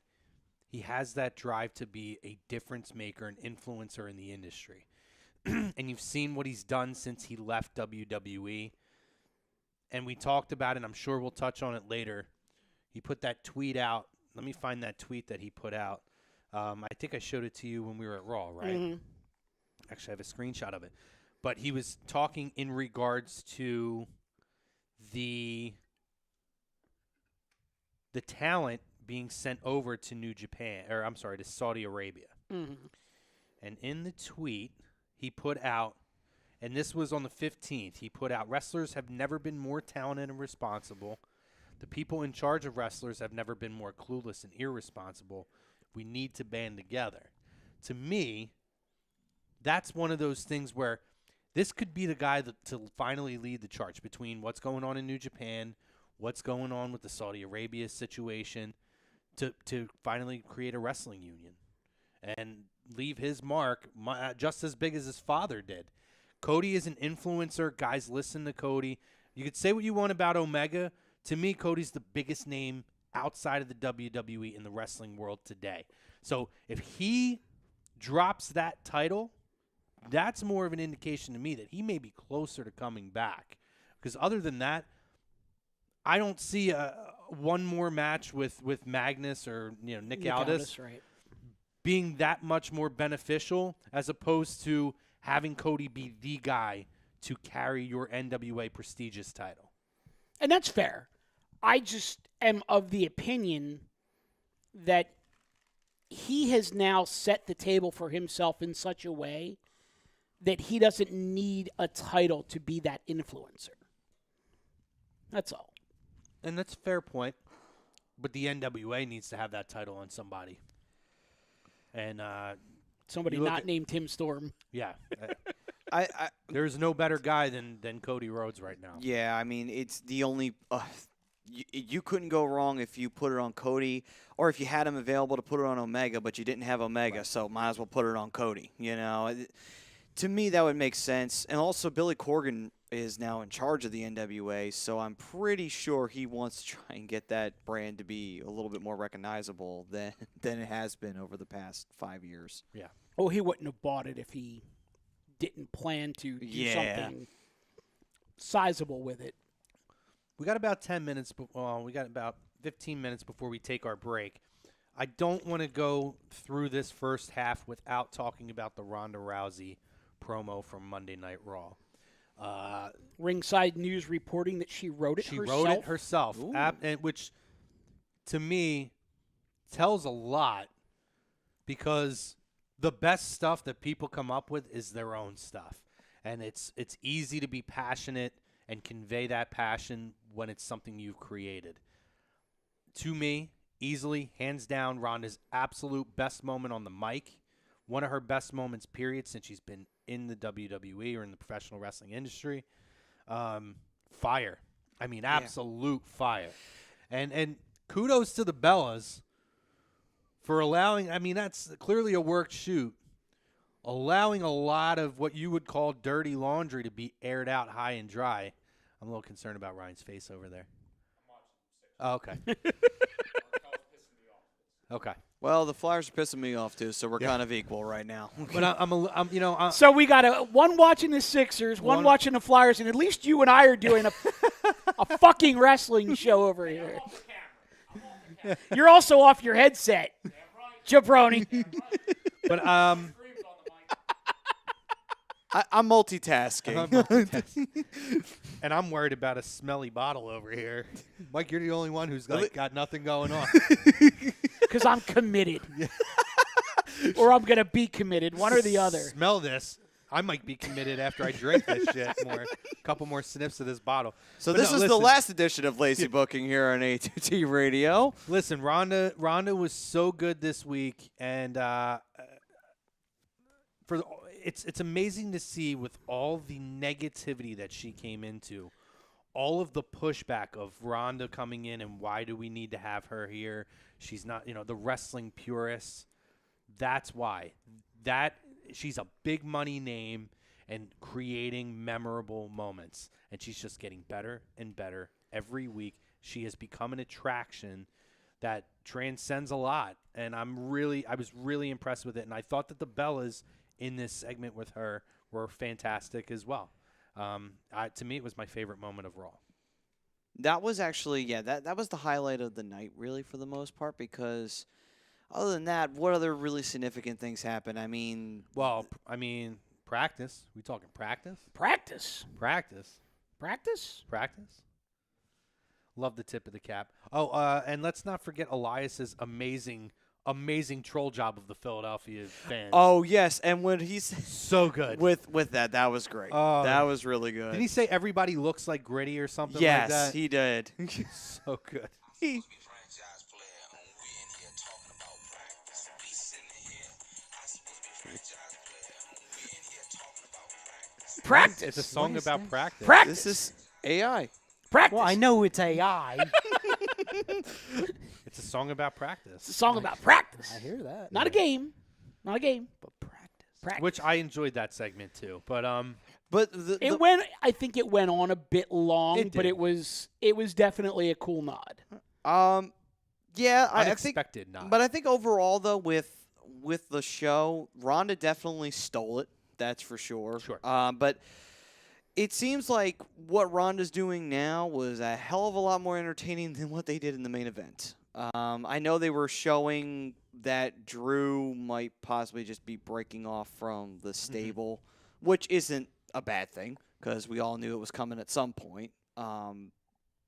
he has that drive to be a difference maker, an influencer in the industry. And you've seen what he's done since he left WWE. And we talked about it, and I'm sure we'll touch on it later. He put that tweet out. Let me find that tweet that he put out. I think I showed it to you when we were at Raw, right? Mm-hmm. Actually, I have a screenshot of it. But he was talking in regards to the talent being sent over to New Japan, or I'm sorry, to Saudi Arabia. Mm-hmm. And in the tweet, he put out, and this was on the 15th, he put out, wrestlers have never been more talented and responsible. The people in charge of wrestlers have never been more clueless and irresponsible. We need to band together. To me, that's one of those things where this could be the guy to finally lead the charge between what's going on in New Japan, what's going on with the Saudi Arabia situation, to finally create a wrestling union and leave his mark just as big as his father did. Cody is an influencer. Guys listen to Cody. You could say what you want about Omega. To me, Cody's the biggest name outside of the WWE in the wrestling world today. So if he drops that title, that's more of an indication to me that he may be closer to coming back. Because other than that, I don't see one more match with Magnus or Nick Aldis right. being that much more beneficial as opposed to having Cody be the guy to carry your NWA prestigious title. And that's fair. I just am of the opinion that he has now set the table for himself in such a way that he doesn't need a title to be that influencer. That's all. And that's a fair point. But the NWA needs to have that title on somebody. And somebody not named Tim Storm. Yeah. I There's no better guy than Cody Rhodes right now. Yeah, I mean, it's the only you couldn't go wrong if you put it on Cody, or if you had him available to put it on Omega, but you didn't have Omega, so might as well put it on Cody. To me, that would make sense. And also, Billy Corgan is now in charge of the NWA, so I'm pretty sure he wants to try and get that brand to be a little bit more recognizable than it has been over the past 5 years. Yeah. Oh, he wouldn't have bought it if he didn't plan to do something sizable with it. We got about 10 minutes. We got about 15 minutes before we take our break. I don't want to go through this first half without talking about the Ronda Rousey promo from Monday Night Raw. Ringside News reporting that she wrote it herself. She wrote it herself, which to me tells a lot because the best stuff that people come up with is their own stuff. And it's easy to be passionate and convey that passion when it's something you've created. To me, easily, hands down, Ronda's absolute best moment on the mic. One of her best moments, period, since she's been in the WWE or in the professional wrestling industry. Fire. I mean, absolute fire. And kudos to the Bellas for allowing, I mean, that's clearly a worked shoot, allowing a lot of what you would call dirty laundry to be aired out high and dry. I'm a little concerned about Ryan's face over there. Oh, okay. Okay. Well, the Flyers are pissing me off too, so we're kind of equal right now. But So we got one watching the Sixers, one watching the Flyers, and at least you and I are doing a fucking wrestling show over here. You're also off your headset, jabroni. But I'm multitasking. And I'm worried about a smelly bottle over here. Mike, you're the only one who's got nothing going on. Because I'm committed. Or I'm going to be committed, one or the other. Smell this. I might be committed after I drink this shit more. A couple more sniffs of this bottle. So this is the last edition of Lazy Booking here on A2T Radio. Listen, Ronda was so good this week, and it's amazing to see with all the negativity that she came into, all of the pushback of Ronda coming in and why do we need to have her here? She's not, the wrestling purists. That's why. She's a big money name and creating memorable moments. And she's just getting better and better every week. She has become an attraction that transcends a lot. And I was really impressed with it. And I thought that the Bellas in this segment with her were fantastic as well. To me, it was my favorite moment of Raw. That was actually, that was the highlight of the night, really, for the most part, because other than that, what other really significant things happened? Practice. We talking practice? Practice. Practice. Practice? Practice. Love the tip of the cap. Oh, and let's not forget Elias's amazing troll job of the Philadelphia fans. Oh, yes, and when he's so good. With that was great. That was really good. Did he say everybody looks like Gritty or something like that? Yes, he did. So good. Practice. It's a song about practice. Practice. This is AI. Practice. Well, I know it's AI. It's a song about It's a practice. song about practice. I hear that. Not a game. Not a game. But practice. Practice. Which I enjoyed that segment too. But But I think it went on a bit long, It but did. it was definitely a cool nod. yeah, I think. unexpected not. But I think overall, though, with the show, Ronda definitely stole it. That's for sure. Sure. But it seems like what Ronda's doing now was a hell of a lot more entertaining than what they did in the main event. I know they were showing that Drew might possibly just be breaking off from the stable, which isn't a bad thing because we all knew it was coming at some point. It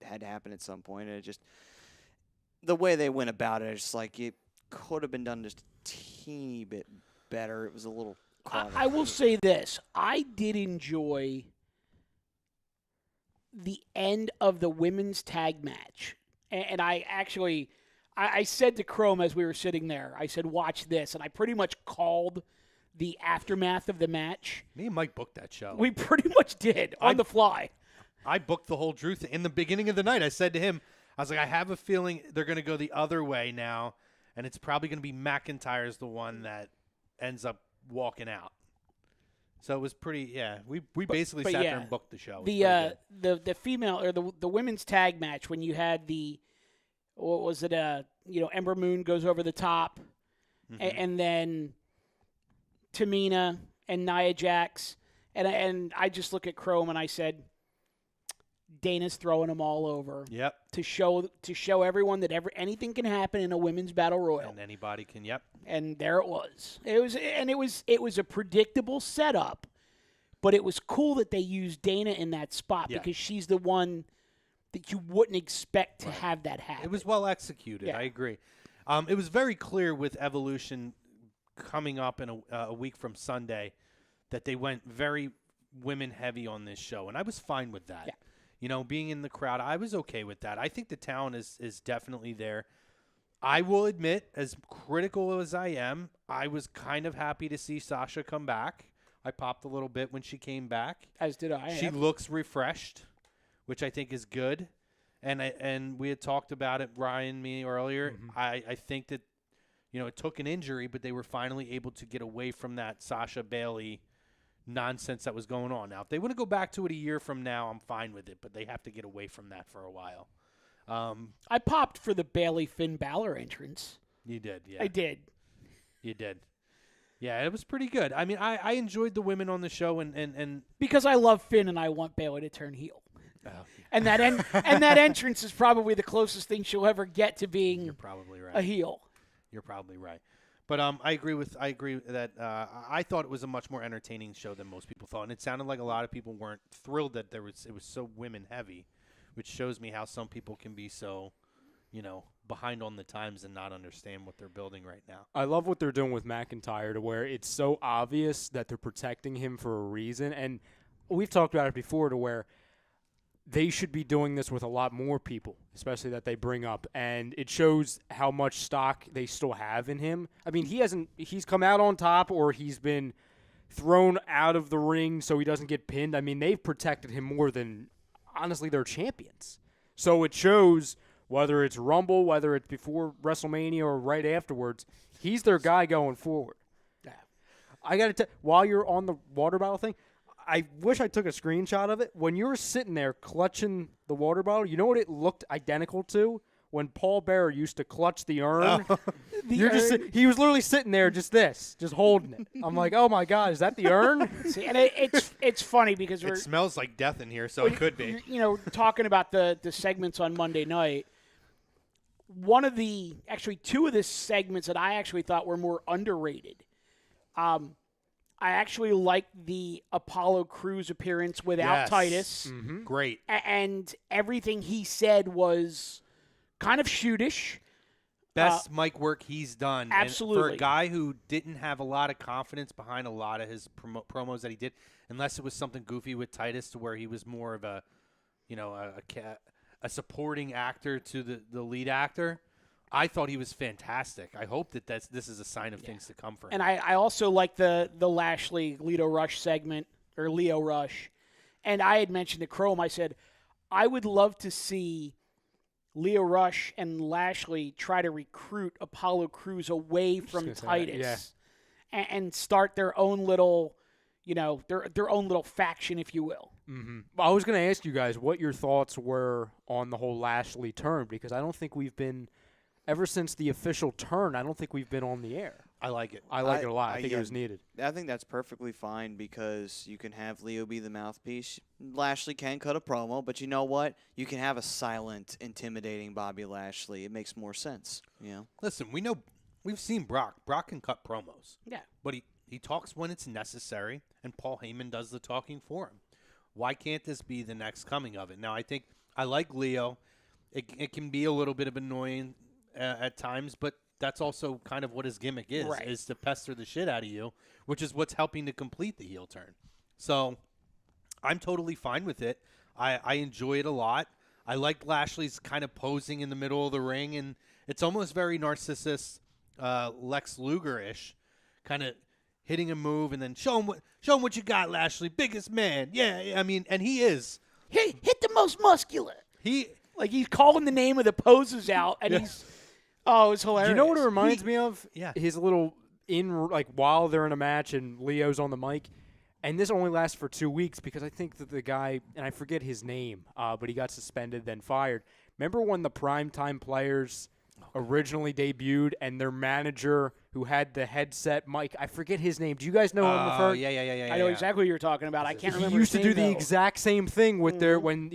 had to happen at some point. And it just the way they went about it, it's just like it could have been done just a teeny bit better. It was a little. I will say this. I did enjoy the end of the women's tag match. And I actually, I said to Chrome as we were sitting there, I said, watch this. And I pretty much called the aftermath of the match. Me and Mike booked that show. We pretty much did on the fly. I booked the whole Drew thing. In the beginning of the night, I said to him, I was like, I have a feeling they're going to go the other way now, and it's probably going to be McIntyre's the one that ends up walking out. So it was pretty, we basically sat there and booked the show. The female or the women's tag match when you had what was it? Ember Moon goes over the top, and then Tamina and Nia Jax, and I just look at Chrome and I said, Dana's throwing them all over. Yep. To show everyone that anything can happen in a women's battle royal. And anybody can. Yep. And there it was. It was a predictable setup, but it was cool that they used Dana in that spot because she's the one that you wouldn't expect to have that happen. It was well executed. Yeah. I agree. It was very clear with Evolution coming up in a week from Sunday that they went very women heavy on this show, and I was fine with that. Yeah. Being in the crowd, I was okay with that. I think the talent is definitely there. I will admit, as critical as I am, I was kind of happy to see Sasha come back. I popped a little bit when she came back. As did I. She looks refreshed, which I think is good. And we had talked about it, Ryan and me, earlier. I think that, it took an injury, but they were finally able to get away from that Sasha Bailey nonsense that was going on. Now, if they want to go back to it a year from now, I'm fine with it, but they have to get away from that for a while. I popped for the Bailey Finn Balor entrance. You did, yeah. I did. You did. Yeah, it was pretty good. I mean, I enjoyed the women on the show, and Because I love Finn and I want Bailey to turn heel. And that entrance is probably the closest thing she'll ever get to being you're probably right. a heel. You're probably right. But I agree that I thought it was a much more entertaining show than most people thought, and it sounded like a lot of people weren't thrilled that it was so women heavy, which shows me how some people can be so, behind on the times and not understand what they're building right now. I love what they're doing with McIntyre to where it's so obvious that they're protecting him for a reason, and we've talked about it before to where they should be doing this with a lot more people, especially that they bring up, and it shows how much stock they still have in him. I mean, he's come out on top, or he's been thrown out of the ring so he doesn't get pinned. I mean, they've protected him more than, honestly, they're champions. So it shows, whether it's Rumble, whether it's before WrestleMania or right afterwards, he's their guy going forward. I got to tell, while you're on the water bottle thing, I wish I took a screenshot of it. When you were sitting there clutching the water bottle, you know what it looked identical to? When Paul Bearer used to clutch the urn. He was literally sitting there just holding it. I'm like, oh my God, is that the urn? See, and it's funny because It smells like death in here, so it could be. You know, talking about the segments on Monday night, two of the segments that I actually thought were more underrated. I actually liked the Apollo Cruz appearance without Titus. Mm-hmm. Great. And everything he said was kind of shootish. Best mic work he's done. Absolutely. And for a guy who didn't have a lot of confidence behind a lot of his promos that he did, unless it was something goofy with Titus to where he was more of a supporting actor to the lead actor, I thought he was fantastic. I hope that this is a sign of things to come for him. And I also like the Lashley Leo Rush segment, or Leo Rush. And I had mentioned to Chrome, I said, I would love to see Leo Rush and Lashley try to recruit Apollo Crews away from Titus and start their own little, their own little faction, if you will. Mm-hmm. I was going to ask you guys what your thoughts were on the whole Lashley turn, because I don't think we've been, ever since the official turn, I don't think we've been on the air. I like it. I like it a lot. I think it was needed. I think that's perfectly fine because you can have Leo be the mouthpiece. Lashley can cut a promo, but you know what? You can have a silent, intimidating Bobby Lashley. It makes more sense. Listen, we've seen Brock. Brock can cut promos. Yeah. But he talks when it's necessary, and Paul Heyman does the talking for him. Why can't this be the next coming of it? Now, I like Leo. It can be a little bit of annoying at times, but that's also kind of what his gimmick is to pester the shit out of you, which is what's helping to complete the heel turn. So I'm totally fine with it. I enjoy it a lot. I like Lashley's kind of posing in the middle of the ring, and it's almost very narcissist, Lex Luger-ish, kind of hitting a move and then show him what you got, Lashley, biggest man. Yeah, I mean, and he is. Hey, hit the most muscular. He's calling the name of the poses out, and he's. Oh, it was hilarious. Do you know what it reminds me of? Yeah. His little while they're in a match and Leo's on the mic, and this only lasts for 2 weeks because I think that the guy, and I forget his name, but he got suspended then fired. Remember when the primetime players originally debuted and their manager who had the headset mic, I forget his name. Do you guys know who I'm referring? Yeah. I know exactly what you're talking about. I can't remember. He used his to do name, the though. exact same thing with when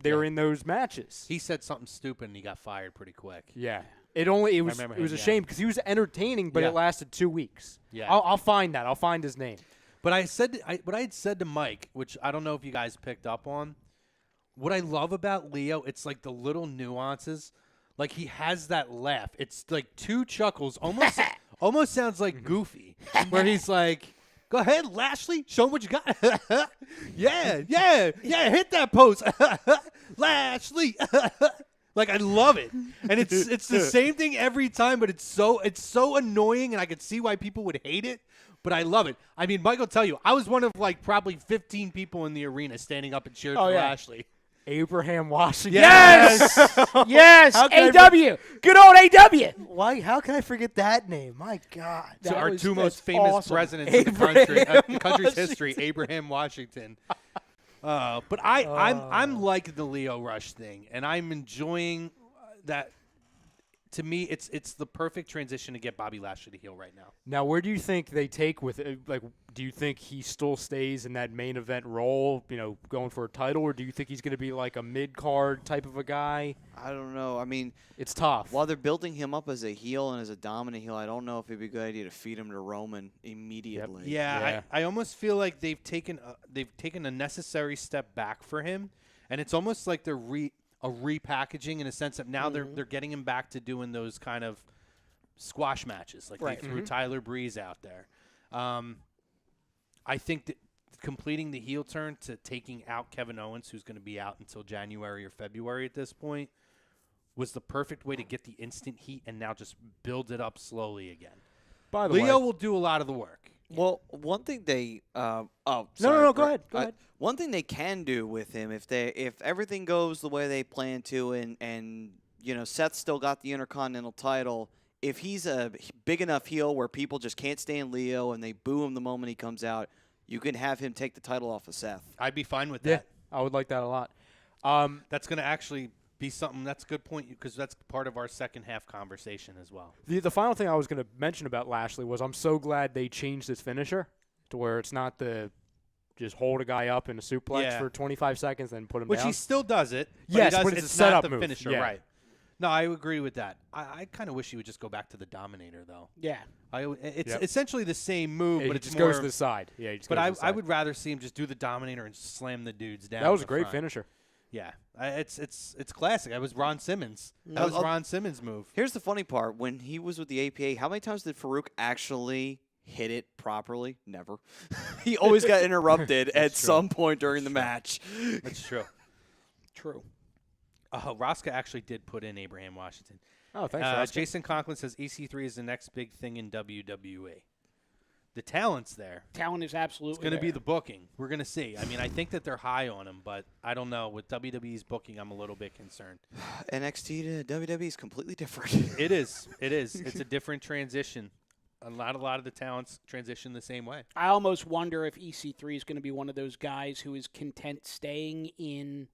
they were in those matches. He said something stupid and he got fired pretty quick. Yeah. It was a shame because he was entertaining, but it lasted 2 weeks. Yeah. I'll find that. I'll find his name. But what I had said to Mike, which I don't know if you guys picked up on, what I love about Leo, it's like the little nuances. Like he has that laugh. It's like two chuckles, almost sounds like Goofy, where he's like, "Go ahead, Lashley, show him what you got." yeah, hit that pose, Lashley. Like I love it, and it's the same thing every time, but it's so annoying, and I could see why people would hate it. But I love it. I mean, Mike will tell you, I was one of probably 15 people in the arena standing up and cheering for Lashley. Abraham Washington. Yes, yes. AW, good old AW. Why? How can I forget that name? My God. So our two that's most famous awesome. presidents in the country's history, Abraham Washington. But I'm liking the Leo Rush thing, and I'm enjoying that. To me, it's the perfect transition to get Bobby Lashley to heel right now. Now, where do you think they take with it? Like, do you think he still stays in that main event role, going for a title, or do you think he's going to be like a mid-card type of a guy? I don't know. I mean, it's tough. While they're building him up as a heel and as a dominant heel, I don't know if it'd be a good idea to feed him to Roman immediately. Yep. Yeah. I almost feel like they've taken a necessary step back for him, and it's almost like they're a repackaging in a sense that now they're getting him back to doing those kind of squash matches, like they threw Tyler Breeze out there. I think that completing the heel turn to taking out Kevin Owens, who's going to be out until January or February at this point, was the perfect way to get the instant heat and now just build it up slowly again. By the Leo way, will do a lot of the work. Well, one thing they No, sorry, go ahead. Go ahead. One thing they can do with him if everything goes the way they plan to, and Seth's still got the Intercontinental title. If he's a big enough heel where people just can't stand Leo and they boo him the moment he comes out, you can have him take the title off of Seth. I'd be fine with Yeah, that. I would like that a lot. That's going to actually be something. That's a good point because that's part of our second half conversation as well. The final thing I was going to mention about Lashley was I'm so glad they changed his finisher to where it's not the just hold a guy up in a suplex for 25 seconds then put him Which down. he still does it. Yes, he but does, it's a setup not the move. finisher, Yeah. right? No, I agree with that. I kind of wish he would just go back to the Dominator, though. Yeah. It's essentially the same move, Yeah, but he it's just more, goes to the side. Yeah, he just But goes to the side. I would rather see him just do the Dominator and slam the dudes down. That was the a great front. finisher. Yeah, it's classic. That was Ron Simmons. That was Ron Simmons' move. Here's the funny part: when he was with the APA, how many times did Farouk actually hit it properly? Never. He always got interrupted at some point during the match. That's true. True. Rosca actually did put in Abraham Washington. Oh, thanks, Roscoe. Jason Conklin says EC3 is the next big thing in WWE. The talent's there. Talent is absolutely It's going to be there. the booking. We're going to see. I mean, I think that they're high on him, but I don't know. With WWE's booking, I'm a little bit concerned. NXT to WWE is completely different. It is. It is. It's a different transition. A lot of the talents transition the same way. I almost wonder if EC3 is going to be one of those guys who is content staying in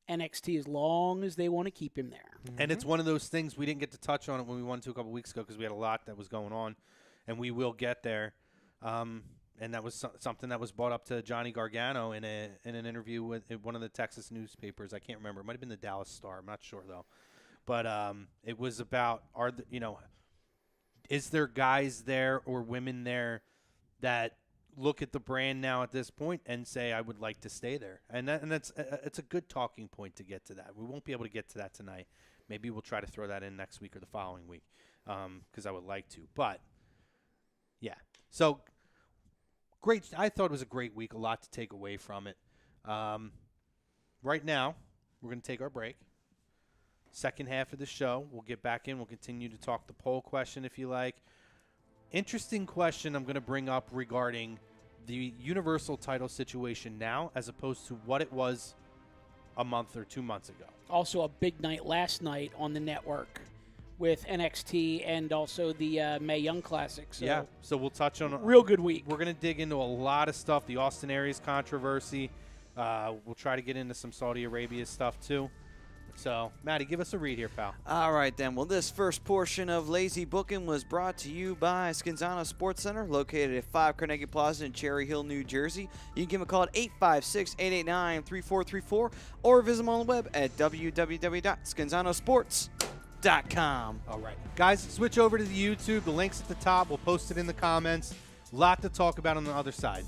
NXT as long as they want to keep him there. And it's one of those things we didn't get to touch on it when we went to a couple weeks ago because we had a lot that was going on, and we will get there. And that was something that was brought up to Johnny Gargano in an interview with one of the Texas newspapers. I can't remember. It might have been the Dallas Star. I'm not sure though. But it was about is there guys there or women there that look at the brand now at this point and say I would like to stay there, and it's a good talking point to get to that. We won't be able to get to that tonight. Maybe we'll try to throw that in next week or the following week because I would like to. But yeah, so great. I thought it was a great week. A lot to take away from it. Right now, we're going to take our break. Second half of the show, we'll get back in. We'll continue to talk the poll question if you like. Interesting question I'm going to bring up regarding the Universal title situation now as opposed to what it was a month or 2 months ago. Also a big night last night on the network with NXT and also the Mae Young Classic. So Yeah, so we'll touch on real good week. We're going to dig into a lot of stuff. The Austin Aries controversy. We'll try to get into some Saudi Arabia stuff too. So, Matty, give us a read here, pal. All right, then. Well, this first portion of Lazy Booking was brought to you by Scanzano Sports Center, located at 5 Carnegie Plaza in Cherry Hill, New Jersey. You can give them a call at 856-889-3434 or visit them on the web at www.scanzanosports.com. All right. Guys, switch over to the YouTube. The link's at the top. We'll post it in the comments. A lot to talk about on the other side.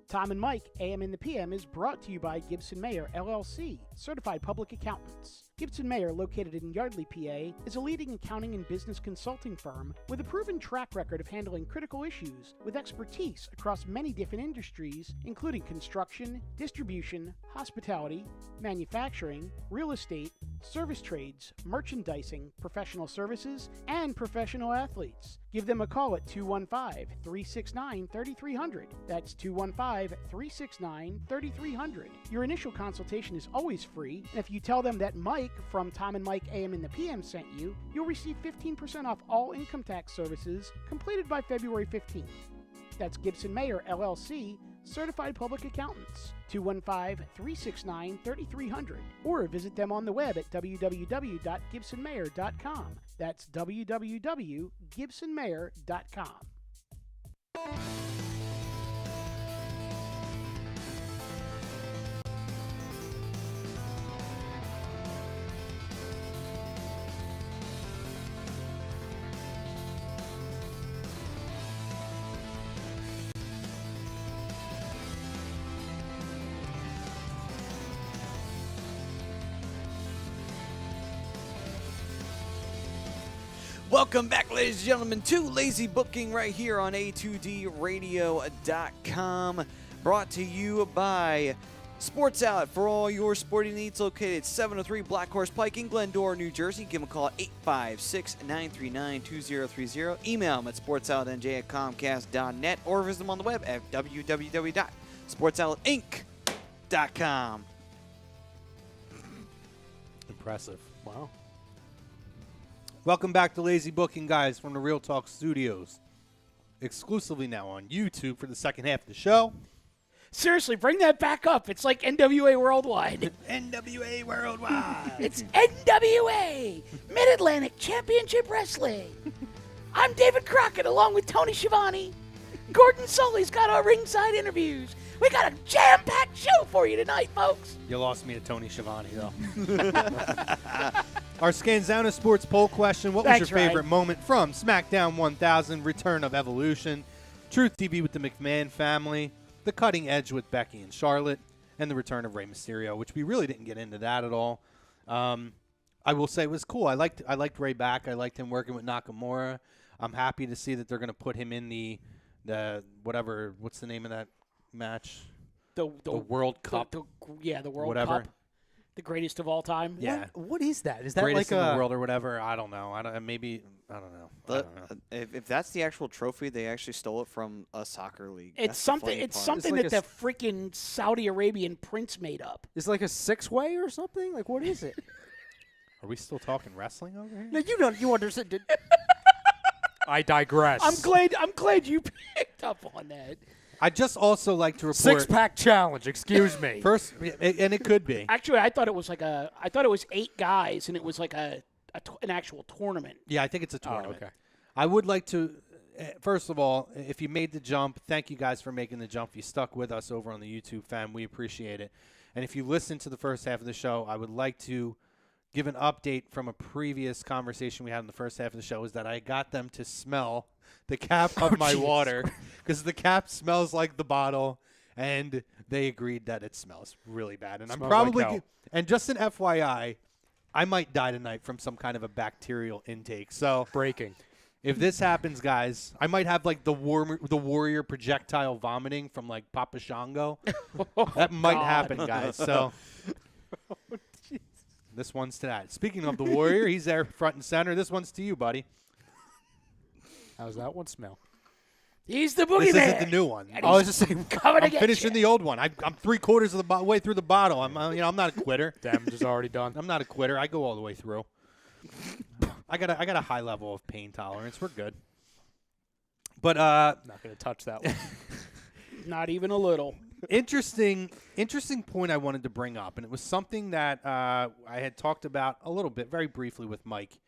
Tom and Mike, AM in the PM, is brought to you by Gibson Mayer, LLC, certified public accountants. Gibson Mayer, located in Yardley, PA, is a leading accounting and business consulting firm with a proven track record of handling critical issues with expertise across many different industries, including construction, distribution, hospitality, manufacturing, real estate, service trades, merchandising, professional services, and professional athletes. Give them a call at 215-369-3300. That's 215-369-3300. Your initial consultation is always free, and if you tell them that Mike from Tom and Mike AM in the PM sent you, you'll receive 15% off all income tax services completed by February 15th. That's Gibson Mayer, LLC, certified public accountants. 215-369-3300. Or visit them on the web at www.gibsonmayer.com. That's www.gibsonmayer.com. Welcome back, ladies and gentlemen, to Lazy Booking right here on A2DRadio.com. Brought to you by Sports Outlet for all your sporting needs, located 703 Black Horse Pike in Glendora, New Jersey. Give them a call at 856-939-2030. Email them at sportsoutletnj@comcast.net or visit them on the web at www.sportsoutletinc.com. Impressive. Wow. Welcome back to Lazy Booking, guys, from the Real Talk Studios. Exclusively now on YouTube for the second half of the show. Seriously, bring that back up. It's like NWA Worldwide. NWA Worldwide. It's NWA, Mid-Atlantic Championship Wrestling. I'm David Crockett along with Tony Schiavone. Gordon Sully's got our ringside interviews. We got a jam-packed show for you tonight, folks. You lost me to Tony Schiavone, though. Our Scanzano Sports poll question: what was Thanks, your favorite Ryan. moment from SmackDown 1000, Return of Evolution, Truth TV with the McMahon family, The Cutting Edge with Becky and Charlotte, and the return of Rey Mysterio, which we really didn't get into that at all. I will say it was cool. I liked Rey back. I liked him working with Nakamura. I'm happy to see that they're going to put him in the whatever. What's the name of that match? The World Cup. the World Whatever. Cup. The greatest of all time. Yeah. What is that? Is that Greatest like in a the world or whatever. I don't know. I don't know. If that's the actual trophy, they actually stole it from a soccer league. It's That's the something. funny It's part. something It's like that the freaking Saudi Arabian prince made up. Is it like a six-way or something? Like, what is it? Are we still talking wrestling over here? No, you don't. You understand? I digress. I'm glad you picked up on that. I just also like to report Six-pack challenge. Excuse me. first, and it could be. Actually, I thought it was 8 guys, and it was like an actual tournament. Yeah, I think it's a Oh, tournament. okay. I would like to, first of all, if you made the jump, thank you guys for making the jump. If you stuck with us over on the YouTube fam, we appreciate it. And if you listened to the first half of the show, I would like to give an update from a previous conversation we had in the first half of the show, is that I got them to smell the cap of my water, because the cap smells like the bottle, and they agreed that it smells really bad. And I'm Smells probably, like hell. and just an FYI, I might die tonight from some kind of a bacterial intake. So Breaking. if this happens, guys, I might have like the warrior projectile vomiting from like Papa Shango. That might happen, guys. So this one's to that. Speaking of the warrior, he's there front and center. This one's to you, buddy. How's that one smell? He's the This boogeyman. isn't the new one. And Oh, he's it's the same. coming to I'm get finishing you. the old one. I'm 3/4 of the way through the bottle. I'm not a quitter. Damage is already done. I'm not a quitter. I go all the way through. I got a high level of pain tolerance. We're good. But Not going to touch that one. Not even a little. interesting point I wanted to bring up, and it was something that I had talked about a little bit, very briefly, with Mike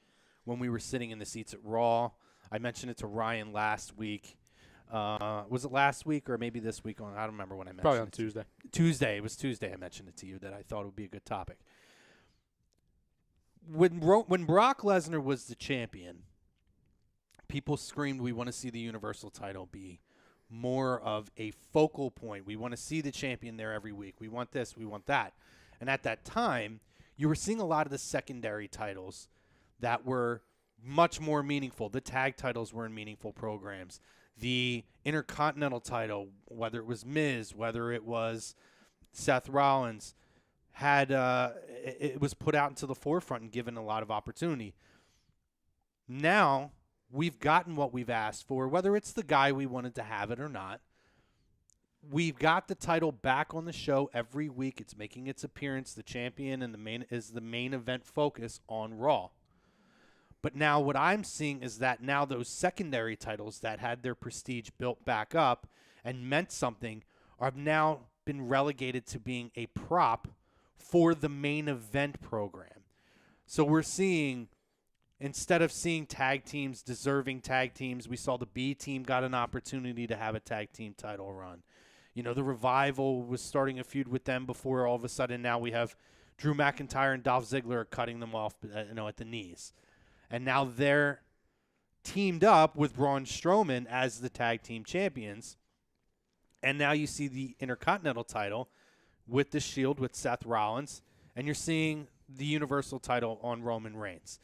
when we were sitting in the seats at Raw. I mentioned it to Ryan last week. Was it last week or maybe this week? I don't remember when I mentioned Probably on it. Tuesday. Tuesday. It was Tuesday I mentioned it to you that I thought it would be a good topic. When Brock Lesnar was the champion, people screamed, "We want to see the Universal title be more of a focal point. We want to see the champion there every week. We want this, we want that. And at that time, you were seeing a lot of the secondary titles that were much more meaningful. The tag titles were in meaningful programs. The Intercontinental title, whether it was Miz, whether it was Seth Rollins, had it was put out into the forefront and given a lot of opportunity. Now we've gotten what we've asked for, whether it's the guy we wanted to have it or not. We've got the title back on the show every week. It's making its appearance. The champion and the main event focus on Raw. But now what I'm seeing is that now those secondary titles that had their prestige built back up and meant something have now been relegated to being a prop for the main event program. So we're seeing, instead of seeing tag teams, deserving tag teams, we saw the B team got an opportunity to have a tag team title run. You know, the Revival was starting a feud with them before all of a sudden now we have Drew McIntyre and Dolph Ziggler cutting them off, at the knees. And now they're teamed up with Braun Strowman as the tag team champions. And now you see the Intercontinental title with the Shield with Seth Rollins. And you're seeing the Universal title on Roman Reigns.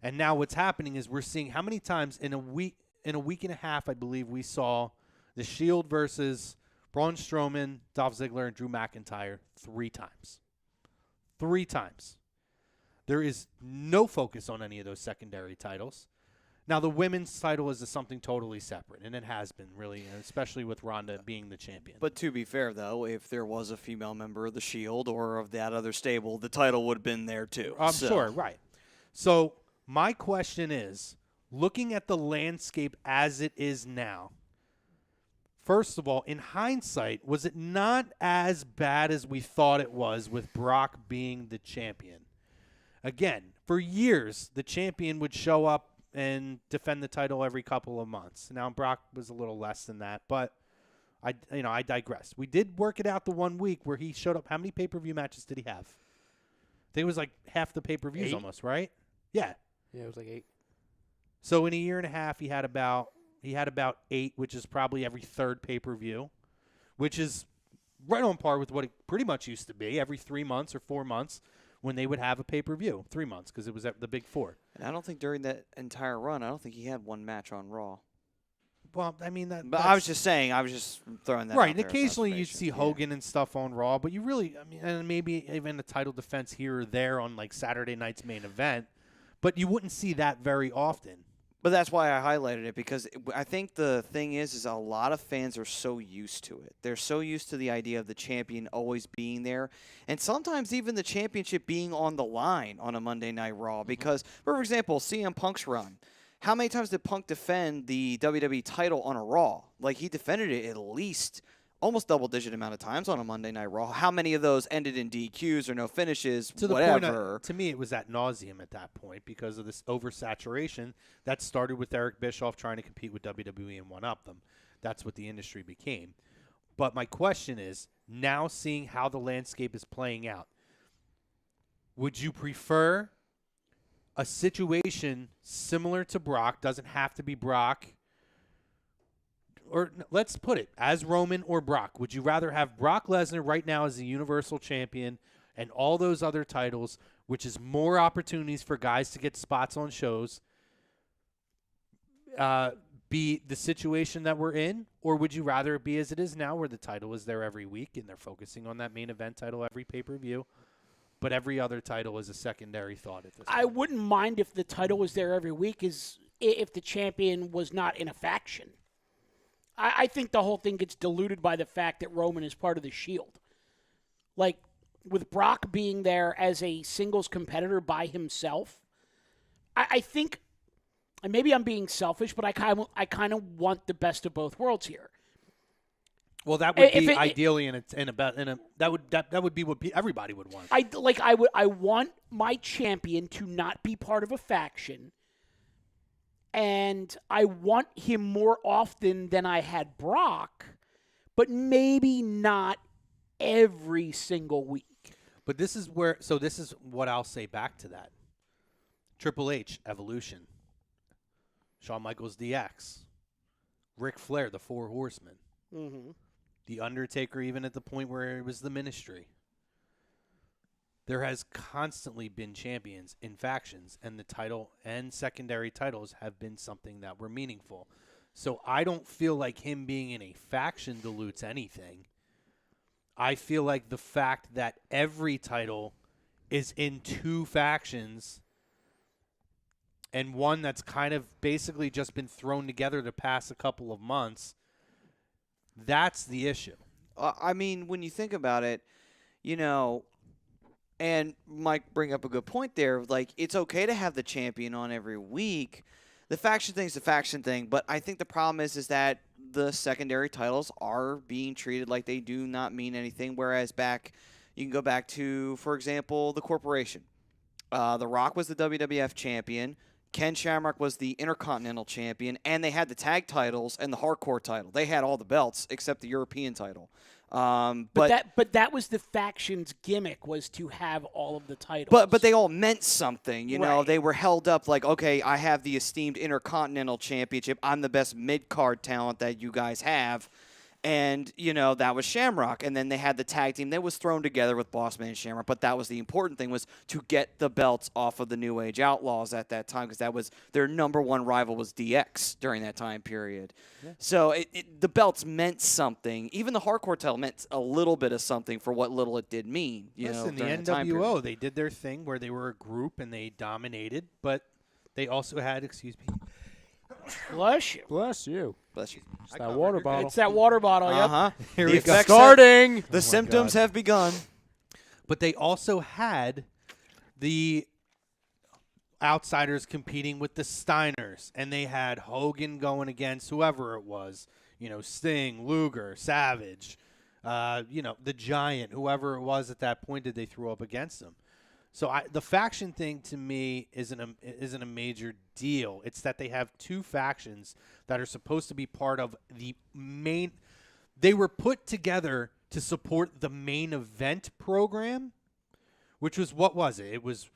And now what's happening is we're seeing how many times in a week and a half, I believe, we saw the Shield versus Braun Strowman, Dolph Ziggler, and Drew McIntyre 3 times. 3 times. There is no focus on any of those secondary titles. Now, the women's title is something totally separate, and it has been, really, especially with Ronda being the champion. But to be fair, though, if there was a female member of the Shield or of that other stable, the title would have been there, too. I'm sure, right. So my question is, looking at the landscape as it is now, first of all, in hindsight, was it not as bad as we thought it was with Brock being the champion? Again, for years, the champion would show up and defend the title every couple of months. Now, Brock was a little less than that, but I digress. We did work it out the 1 week where he showed up. How many pay-per-view matches did he have? I think it was like half the pay-per-views 8? almost, right? Yeah. Yeah, it was like 8. So in a year and a half, he had about 8, which is probably every 3rd pay-per-view, which is right on par with what it pretty much used to be, every 3 months or 4 months when they would have a pay-per-view. 3 months, because it was at the Big 4. And I don't think during that entire run, I don't think he had one match on Raw. Well, I mean, But I was just saying, I was just throwing that right. out And there as occasionally you'd observation. see Hogan and stuff on Raw, but you really, and maybe even a title defense here or there on like Saturday night's main event, but you wouldn't see that very often. But that's why I highlighted it, because I think the thing is a lot of fans are so used to it. They're so used to the idea of the champion always being there, and sometimes even the championship being on the line on a Monday Night Raw. Because, for example, CM Punk's run. How many times did Punk defend the WWE title on a Raw? Like, he defended it at least almost double-digit amount of times on a Monday Night Raw. How many of those ended in DQs or no finishes, To the whatever? point, to me, it was ad nauseum at that point because of this oversaturation that started with Eric Bischoff trying to compete with WWE and one-up them. That's what the industry became. But my question is, now seeing how the landscape is playing out, would you prefer a situation similar to Brock? Doesn't have to be Brock. Or let's put it, as Roman or Brock. Would you rather have Brock Lesnar right now as the Universal Champion and all those other titles, which is more opportunities for guys to get spots on shows, be the situation that we're in? Or would you rather it be as it is now where the title is there every week and they're focusing on that main event title every pay-per-view, but every other title is a secondary thought at this point? I wouldn't mind if the title was there every week if the champion was not in a faction. I think the whole thing gets diluted by the fact that Roman is part of the Shield. Like, with Brock being there as a singles competitor by himself, I think, and maybe I'm being selfish, but I kind of want the best of both worlds here. Well, that would be ideally that would be what everybody would want. I want my champion to not be part of a faction. And I want him more often than I had Brock, but maybe not every single week. But this is what I'll say back to that. Triple H, Evolution. Shawn Michaels, DX. Ric Flair, the Four Horsemen. Mm-hmm. The Undertaker, even at the point where it was the Ministry. There has constantly been champions in factions, and the title and secondary titles have been something that were meaningful. So I don't feel like him being in a faction dilutes anything. I feel like the fact that every title is in two factions and one that's kind of basically just been thrown together to pass a couple of months, that's the issue. I mean, when you think about it, you know, and Mike bring up a good point there. Like, it's okay to have the champion on every week. The faction thing's the faction thing, but I think the problem is that the secondary titles are being treated like they do not mean anything. Whereas you can go back to, for example, the Corporation. The Rock was the WWF champion. Ken Shamrock was the Intercontinental champion, and they had the tag titles and the hardcore title. They had all the belts except the European title. But that was the faction's gimmick, was to have all of the titles. But they all meant something, you know. Right. They were held up like, okay, I have the esteemed Intercontinental Championship. I'm the best mid-card talent that you guys have. And, you know, that was Shamrock. And then they had the tag team that was thrown together with Bossman and Shamrock. But that was the important thing, was to get the belts off of the New Age Outlaws at that time, because that was their number one rival was DX during that time period. Yeah. So the belts meant something. Even the hardcore title meant a little bit of something for what little it did mean. Listen, the NWO, they did their thing where they were a group and they dominated, but they also had, excuse me. Bless you. Bless you. Bless you. It's that water bottle. It's that water bottle, yep. Uh-huh. Here The we go. effects Starting. The symptoms have begun. But they also had the outsiders competing with the Steiners, and they had Hogan going against whoever it was, you know, Sting, Luger, Savage, you know, the Giant, whoever it was at that point that they threw up against them. So the faction thing to me isn't a major deal. It's that they have two factions that are supposed to be part of the main. They were put together to support the main event program, which was, what was it? It was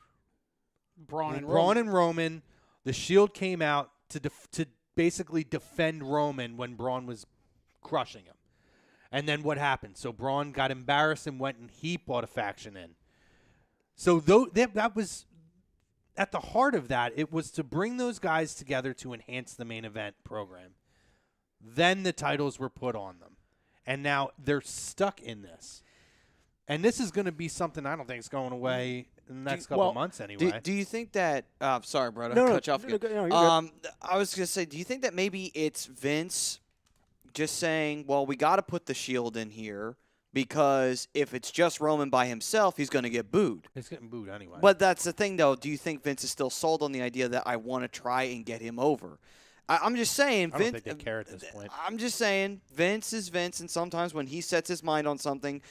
Braun and Roman. The Shield came out to basically defend Roman when Braun was crushing him. And then what happened? So Braun got embarrassed and went and he brought a faction in. So that was at the heart of that. It was to bring those guys together to enhance the main event program. Then the titles were put on them. And now they're stuck in this. And this is going to be something I don't think is going away in the next couple of months anyway. Do you think that sorry, bro, I No, cut you off no, again. no, you're good. I was going to say, do you think that maybe it's Vince just saying, well, we got to put the Shield in here, because if it's just Roman by himself, he's going to get booed. He's getting booed anyway. But that's the thing, though. Do you think Vince is still sold on the idea that I want to try and get him over? I'm just saying, I don't think they care at this point. I'm just saying, Vince is Vince, and sometimes when he sets his mind on something,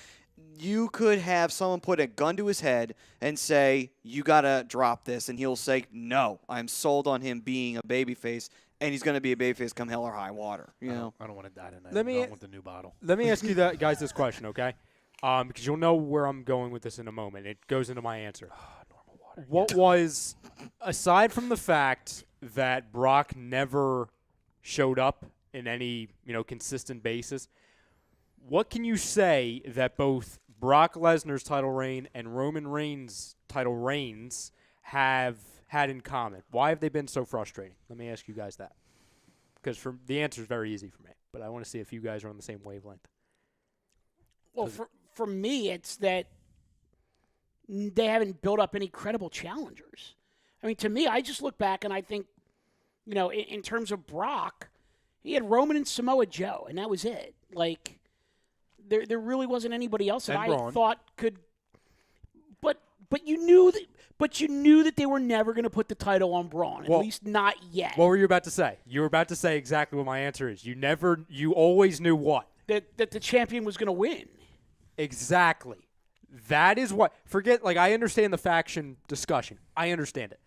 you could have someone put a gun to his head and say, you got to drop this, and he'll say, no, I'm sold on him being a babyface, and he's going to be a babyface come hell or high water. You know? I don't want to die tonight. Let me- I want the new bottle. Let me ask you guys this question, okay? Because you'll know where I'm going with this in a moment. It goes into my answer. Normal water. What was, aside from the fact that Brock never showed up in any, consistent basis, what can you say that both Brock Lesnar's title reign and Roman Reigns' title reigns have had in common? Why have they been so frustrating? Let me ask you guys that. Because the answer is very easy for me, but I want to see if you guys are on the same wavelength. Well, for me, it's that they haven't built up any credible challengers. I mean, to me, I just look back and I think, in terms of Brock, he had Roman and Samoa Joe, and that was it. Like, there really wasn't anybody else that And I Braun. thought could. But you knew that they were never going to put the title on Braun, at least not yet. What were you about to say? You were about to say exactly what my answer is. You always knew what? That the champion was going to win. Exactly. That is what. I understand the faction discussion. I understand it.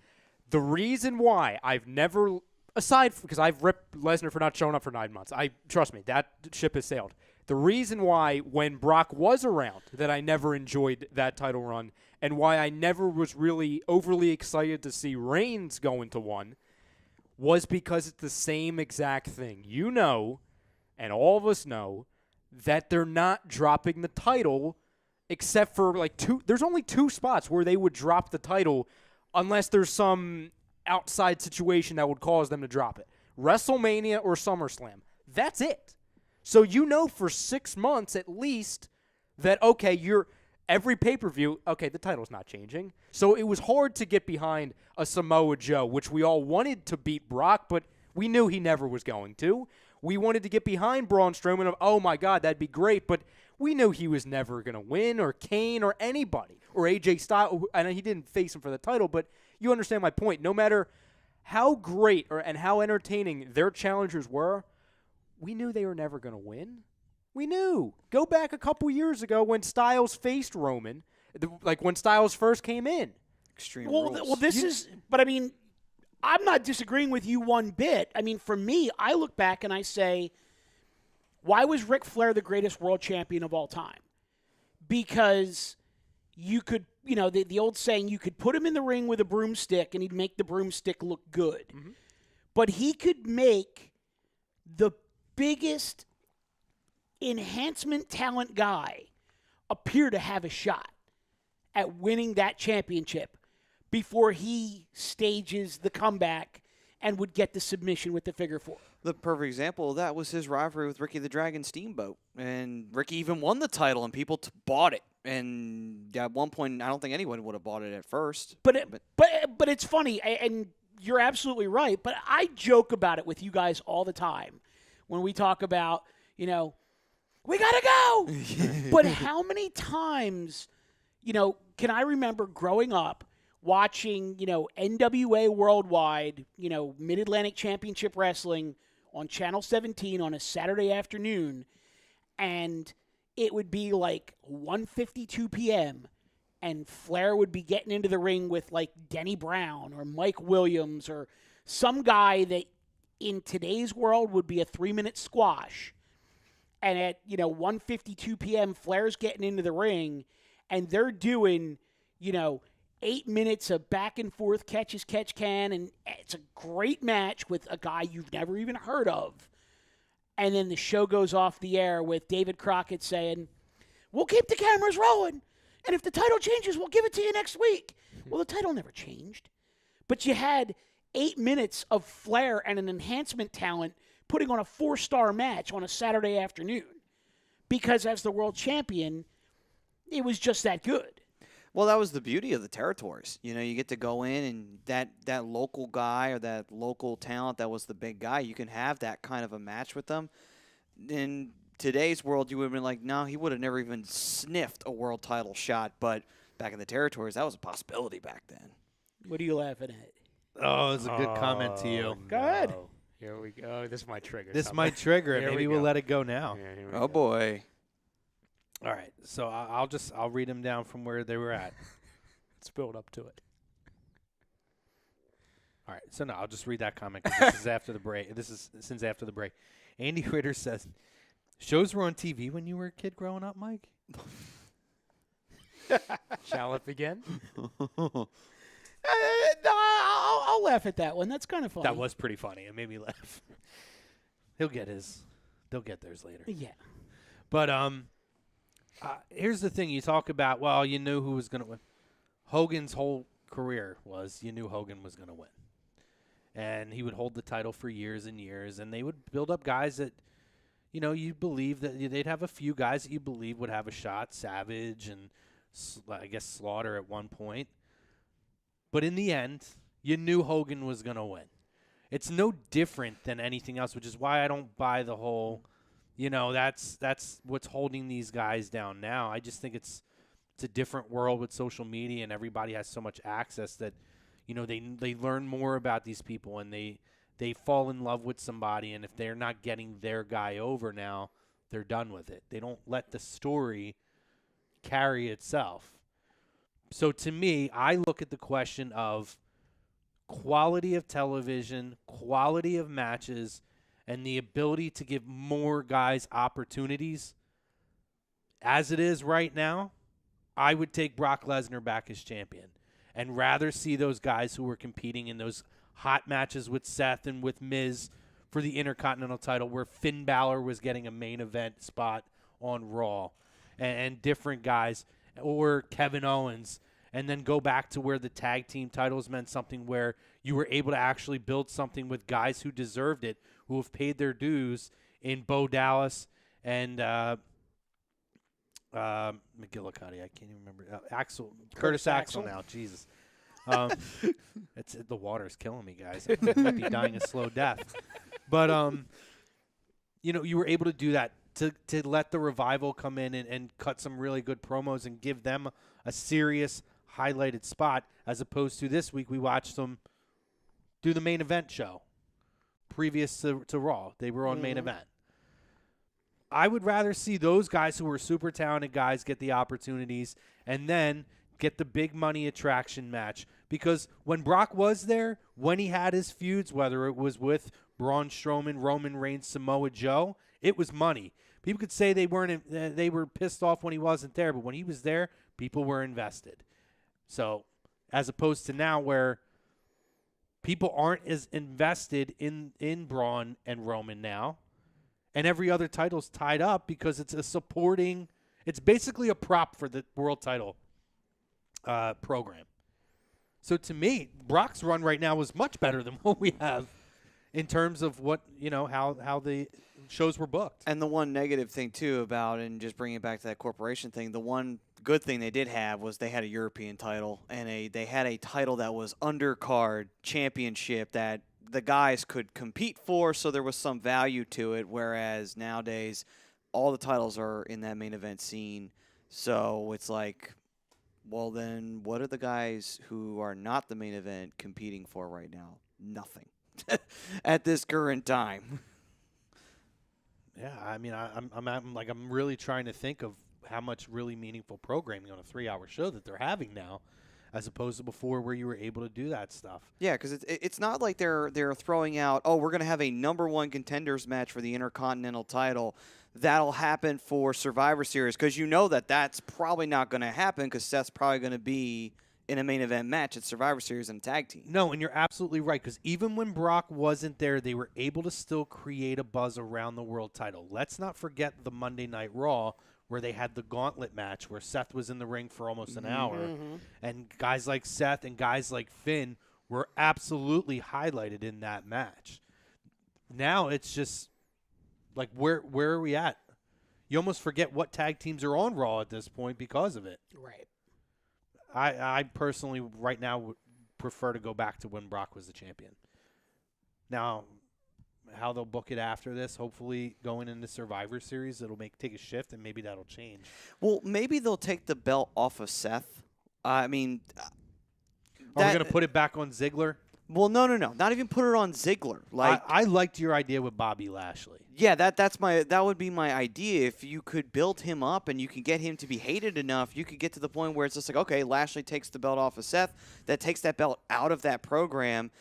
The reason why I've never, because I've ripped Lesnar for not showing up for 9 months. Trust me, that ship has sailed. The reason why, when Brock was around, that I never enjoyed that title run, and why I never was really overly excited to see Reigns go into one, was because it's the same exact thing. You know, and all of us know, that they're not dropping the title except for like there's only 2 spots where they would drop the title unless there's some outside situation that would cause them to drop it. WrestleMania or SummerSlam. That's it. So you know for 6 months at least that, okay, every pay-per-view, okay, the title's not changing. So it was hard to get behind a Samoa Joe, which we all wanted to beat Brock, but we knew he never was going to. We wanted to get behind Braun Strowman of, oh, my God, that'd be great, but we knew he was never going to win, or Kane, or anybody, or AJ Styles. And he didn't face him for the title, but you understand my point. No matter how great and how entertaining their challengers were, we knew they were never going to win. We knew. Go back a couple years ago when Styles faced Roman, like when Styles first came in. Extreme rules. Well, but I mean, I'm not disagreeing with you one bit. I mean, for me, I look back and I say, why was Ric Flair the greatest world champion of all time? Because you could, the old saying, you could put him in the ring with a broomstick and he'd make the broomstick look good. Mm-hmm. But he could make the biggest enhancement talent guy appear to have a shot at winning that championship before he stages the comeback and would get the submission with the figure 4. The perfect example of that was his rivalry with Ricky the Dragon Steamboat. And Ricky even won the title, and people bought it. And at one point, I don't think anyone would have bought it at first. But it's funny, and you're absolutely right. But I joke about it with you guys all the time when we talk about, we got to go. But how many times, can I remember growing up watching, NWA Worldwide, Mid-Atlantic Championship Wrestling on Channel 17 on a Saturday afternoon, and it would be like 1:52 p.m., and Flair would be getting into the ring with like Denny Brown or Mike Williams or some guy that in today's world would be a 3-minute squash. And at, 1:52 p.m., Flair's getting into the ring, and they're doing, 8 minutes of back and forth catch as catch can, and it's a great match with a guy you've never even heard of. And then the show goes off the air with David Crockett saying, we'll keep the cameras rolling, and if the title changes, we'll give it to you next week. Well, the title never changed. But you had 8 minutes of Flair and an enhancement talent putting on a 4-star match on a Saturday afternoon. Because as the world champion, it was just that good. Well, that was the beauty of the territories. You get to go in, and that local guy or that local talent that was the big guy, you can have that kind of a match with them. In today's world, you would have been like, no, he would have never even sniffed a world title shot. But back in the territories, that was a possibility back then. What are you laughing at? Oh, it's a good comment to you. Go ahead. Here we go. This might trigger This something. might trigger it. Here Maybe we we'll go. let it go now. Yeah, here we Oh, go. boy. All right. So I'll read them down from where they were at. Let's build up to it. All right. So no, I'll just read that comment 'cause this is after the break. This is since after the break. Andy Ritter says, shows were on TV when you were a kid growing up, Mike? Shall it begin? No, I'll laugh at that one. That's kind of funny. That was pretty funny. It made me laugh. They'll get theirs later. Yeah. But here's the thing. You talk about, well, you knew who was going to win. Hogan's whole career was you knew Hogan was going to win. And he would hold the title for years and years. And they would build up guys that, you believe that they'd have a few guys that you believe would have a shot. Savage and, I guess, Slaughter at one point. But in the end, you knew Hogan was going to win. It's no different than anything else, which is why I don't buy the whole, that's what's holding these guys down now. I just think it's a different world with social media, and everybody has so much access that, they learn more about these people, and they fall in love with somebody, and if they're not getting their guy over now, they're done with it. They don't let the story carry itself. So to me, I look at the question of quality of television, quality of matches, and the ability to give more guys opportunities. As it is right now, I would take Brock Lesnar back as champion and rather see those guys who were competing in those hot matches with Seth and with Miz for the Intercontinental title, where Finn Balor was getting a main event spot on Raw, and different guys, or Kevin Owens, and then go back to where the tag team titles meant something, where you were able to actually build something with guys who deserved it, who have paid their dues in Bo Dallas and McGillicuddy. I can't even remember. Curtis Axel now. Jesus. The water's killing me, guys. I might be dying a slow death. But, you were able to do that to let the Revival come in and cut some really good promos and give them a serious highlighted spot, as opposed to this week we watched them do the main event show previous to Raw. They were on main event. I would rather see those guys who were super talented guys get the opportunities and then get the big money attraction match. Because when Brock was there, when he had his feuds, whether it was with Braun Strowman, Roman Reigns, Samoa Joe, it was money. People could say they were pissed off when he wasn't there, but when he was there, people were invested. So, as opposed to now where people aren't as invested in Braun and Roman now, and every other title's tied up because it's it's basically a prop for the world title program. So to me, Brock's run right now is much better than what we have in terms of what, how the shows were booked. And the one negative thing, too, about, and just bringing it back to that corporation thing, the one good thing they did have was they had a European title, and they had a title that was undercard championship that the guys could compete for, so there was some value to it, whereas nowadays all the titles are in that main event scene. So it's like, well, then what are the guys who are not the main event competing for right now? Nothing at this current time. Yeah, I mean, I'm really trying to think of how much really meaningful programming on a 3-hour show that they're having now, as opposed to before where you were able to do that stuff. Yeah, because it's not like they're throwing out, oh, we're going to have a number one contenders match for the Intercontinental title. That'll happen for Survivor Series, because that's probably not going to happen, because Seth's probably going to be in a main event match at Survivor Series in a tag team. No, and you're absolutely right, because even when Brock wasn't there, they were able to still create a buzz around the world title. Let's not forget the Monday Night Raw, where they had the gauntlet match where Seth was in the ring for almost an hour, and guys like Seth and guys like Finn were absolutely highlighted in that match. Now it's just like, where are we at? You almost forget what tag teams are on Raw at this point because of it. Right. I personally right now would prefer to go back to when Brock was the champion. Now, how they'll book it after this, hopefully going into Survivor Series, it'll take a shift, and maybe that'll change. Well, maybe they'll take the belt off of Seth. I mean, are we going to put it back on Ziggler? Well, no. Not even put it on Ziggler. Like, I liked your idea with Bobby Lashley. Yeah, that would be my idea. If you could build him up and you can get him to be hated enough, you could get to the point where it's just like, okay, Lashley takes the belt off of Seth. That takes that belt out of that program.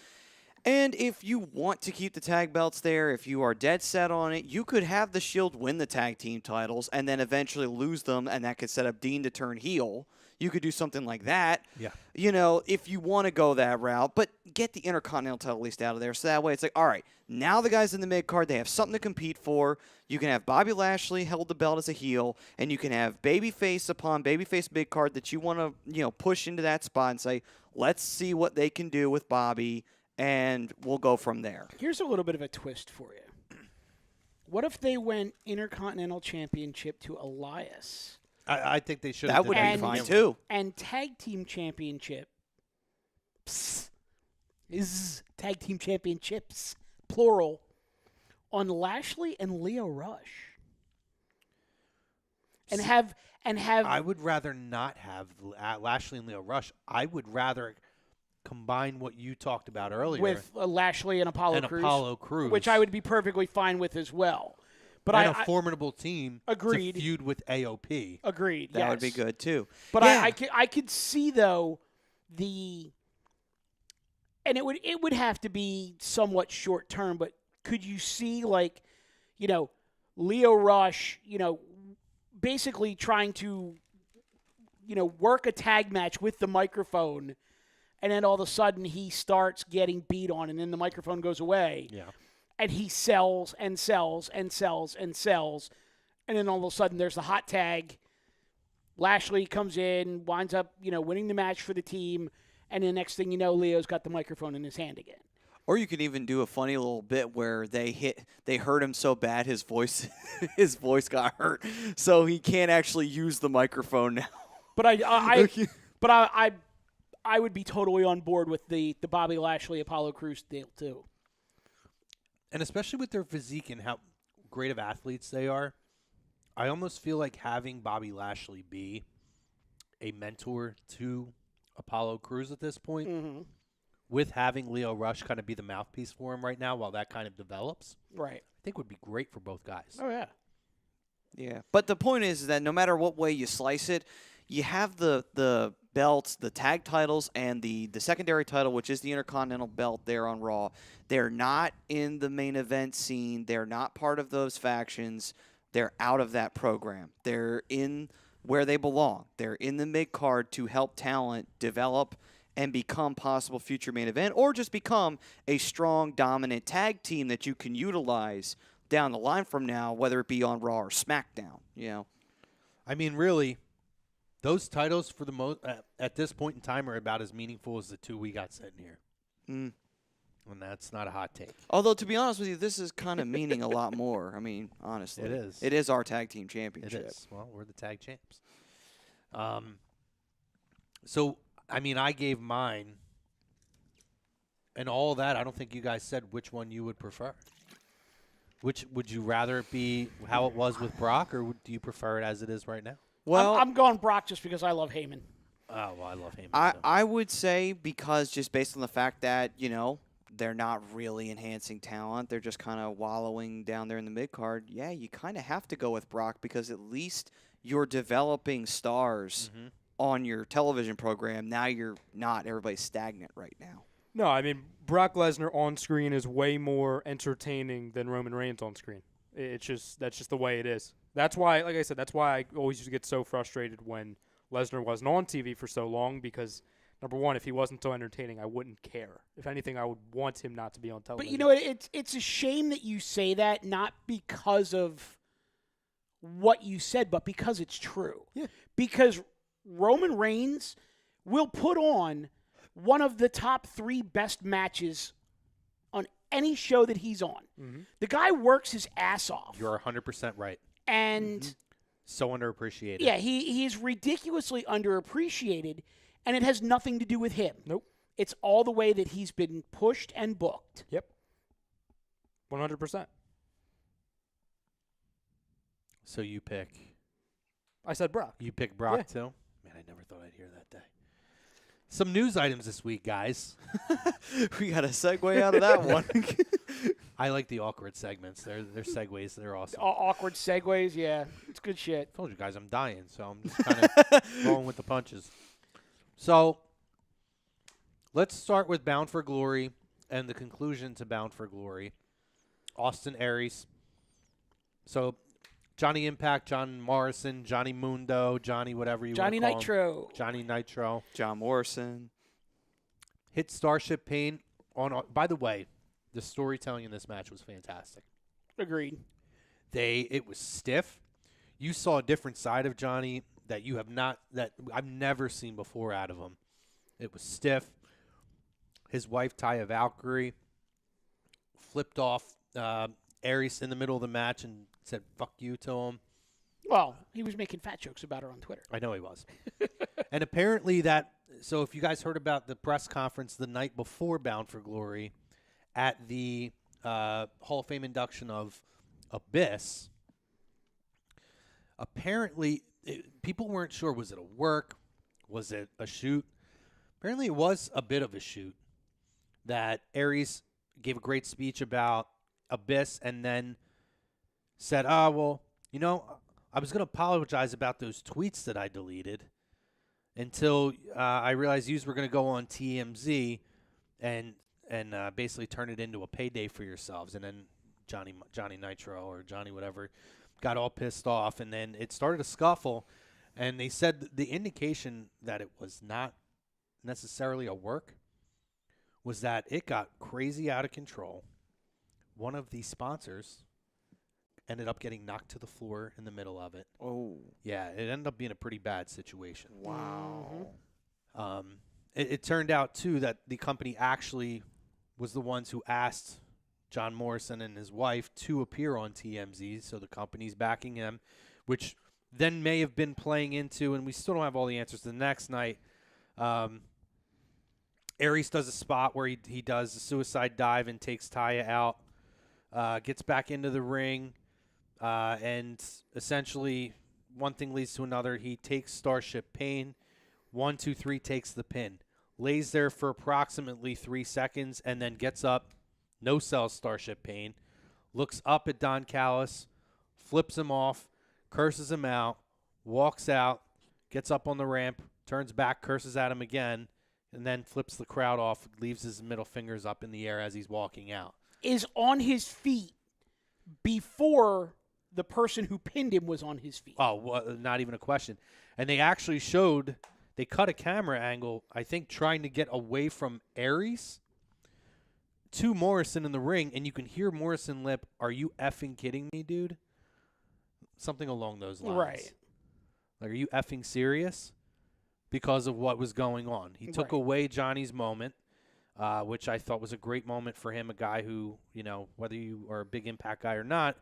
And if you want to keep the tag belts there, if you are dead set on it, you could have the Shield win the tag team titles and then eventually lose them, and that could set up Dean to turn heel. You could do something like that. Yeah. If you want to go that route, but get the Intercontinental title at least out of there. So that way it's like, all right, now the guys in the mid-card, they have something to compete for. You can have Bobby Lashley held the belt as a heel, and you can have babyface upon babyface mid-card that you want to, push into that spot and say, let's see what they can do with Bobby, and we'll go from there. Here's a little bit of a twist for you. What if they went Intercontinental Championship to Elias? I think they should. That would be fine, too. And Tag Team Championship is Tag Team Championships, plural, on Lashley and Lio Rush. And have I would rather not have Lashley and Lio Rush. I would rather combine what you talked about earlier with Lashley and Apollo Crews, which I would be perfectly fine with as well. But a formidable team agreed. To feud with AOP. Agreed. That would be good too. But yeah. I could see though and it would have to be somewhat short term. But could you see Lio Rush, basically trying to work a tag match with the microphone and then all of a sudden he starts getting beat on, and then the microphone goes away. Yeah. And he sells and sells and sells and sells. And then all of a sudden there's the hot tag. Lashley comes in, winds up, winning the match for the team. And the next thing you know, Leo's got the microphone in his hand again. Or you could even do a funny little bit where they hurt him so bad his voice got hurt, so he can't actually use the microphone now. But I would be totally on board with the Bobby Lashley Apollo Crews deal too. And especially with their physique and how great of athletes they are, I almost feel like having Bobby Lashley be a mentor to Apollo Crews at this point, with having Lio Rush kind of be the mouthpiece for him right now while that kind of develops, Right. I think would be great for both guys. Oh, yeah. Yeah, but the point is that no matter what way you slice it, you have the belts, the tag titles, and the secondary title, which is the Intercontinental belt there on Raw. They're not in the main event scene. They're not part of those factions. They're out of that program. They're in where they belong. They're in the mid-card to help talent develop and become possible future main event, or just become a strong, dominant tag team that you can utilize down the line from now, whether it be on Raw or SmackDown. I mean, really, those titles for the most at this point in time are about as meaningful as the two we got sitting here. And that's not a hot take. Although, to be honest with you, this is kind of meaning a lot more. I mean, honestly. It is. It is our tag team championship. It is. Well, we're the tag champs. So, I mean, I gave mine. And all that, I don't think you guys said which one you would prefer. Which would you rather it be how it was with Brock, or do you prefer it as it is right now? Well, I'm going Brock just because I love Heyman. Oh, well, I love Heyman. I would say because just based on the fact that, they're not really enhancing talent. They're just kind of wallowing down there in the mid-card. Yeah, you kind of have to go with Brock because at least you're developing stars on your television program. Now you're not. Everybody's stagnant right now. No, I mean, Brock Lesnar on screen is way more entertaining than Roman Reigns on screen. That's just the way it is. That's why, like I said, that's why I always used to get so frustrated when Lesnar wasn't on TV for so long because, number one, if he wasn't so entertaining, I wouldn't care. If anything, I would want him not to be on television. But it's a shame that you say that, not because of what you said, but because it's true. Yeah. Because Roman Reigns will put on one of the top 3 best matches on any show that he's on. The guy works his ass off. You're 100% right. And So underappreciated. yeah, he is ridiculously underappreciated, and it has nothing to do with him. Nope. It's all the way that he's been pushed and booked. Yep. 100%. So you pick. I said Brock. You pick Brock Yeah. too? Man, I never thought I'd hear that day. Some news items this week, guys. We got a segue out of that one. I like the awkward segments. They're segues. They're awesome. Awkward segues, yeah. It's good shit. I told you guys I'm dying, so I'm just kind of going with the punches. So let's start with Bound for Glory and the conclusion to Bound for Glory. Austin Aries. So Johnny Impact, John Morrison, Johnny Mundo, Johnny whatever you want to call him. Nitro. Johnny Nitro. John Morrison. Hit Starship Pain on. By the way, the storytelling in this match was fantastic. Agreed. It was stiff. You saw a different side of Johnny that I've never seen before out of him. It was stiff. His wife Taya Valkyrie flipped off Aries in the middle of the match and said "fuck you" to him. Well, he was making fat jokes about her on Twitter. I know he was. And apparently so if you guys heard about the press conference the night before Bound for Glory at the Hall of Fame induction of Abyss, apparently people weren't sure, was it a work? Was it a shoot? Apparently it was a bit of a shoot, that Aries gave a great speech about Abyss and then said, I was going to apologize about those tweets that I deleted until I realized you were going to go on TMZ and basically turn it into a payday for yourselves. And then Johnny Nitro or Johnny whatever got all pissed off, and then it started a scuffle. And they said the indication that it was not necessarily a work was that it got crazy out of control. One of the sponsors ended up getting knocked to the floor in the middle of it. Oh. Yeah, it ended up being a pretty bad situation. Wow. It turned out, too, that the company actually was the ones who asked John Morrison and his wife to appear on TMZ, so the company's backing him, which then may have been playing into, and we still don't have all the answers, the next night. Aries does a spot where he does a suicide dive and takes Taya out, gets back into the ring, and essentially one thing leads to another. He takes Starship Pain. 1, 2, 3 takes the pin. Lays there for approximately 3 seconds and then gets up, no-sells Starship Pain, looks up at Don Callis, flips him off, curses him out, walks out, gets up on the ramp, turns back, curses at him again, and then flips the crowd off, leaves his middle fingers up in the air as he's walking out. Is on his feet before the person who pinned him was on his feet. Oh, well, not even a question. And they actually showed, they cut a camera angle, I think trying to get away from Aries to Morrison in the ring, and you can hear Morrison lip, "Are you effing kidding me, dude?" Something along those lines. Right. Like, are you effing serious? Because of what was going on. He took Right. away Johnny's moment, which I thought was a great moment for him, a guy who, you know, whether you are a big Impact guy or not,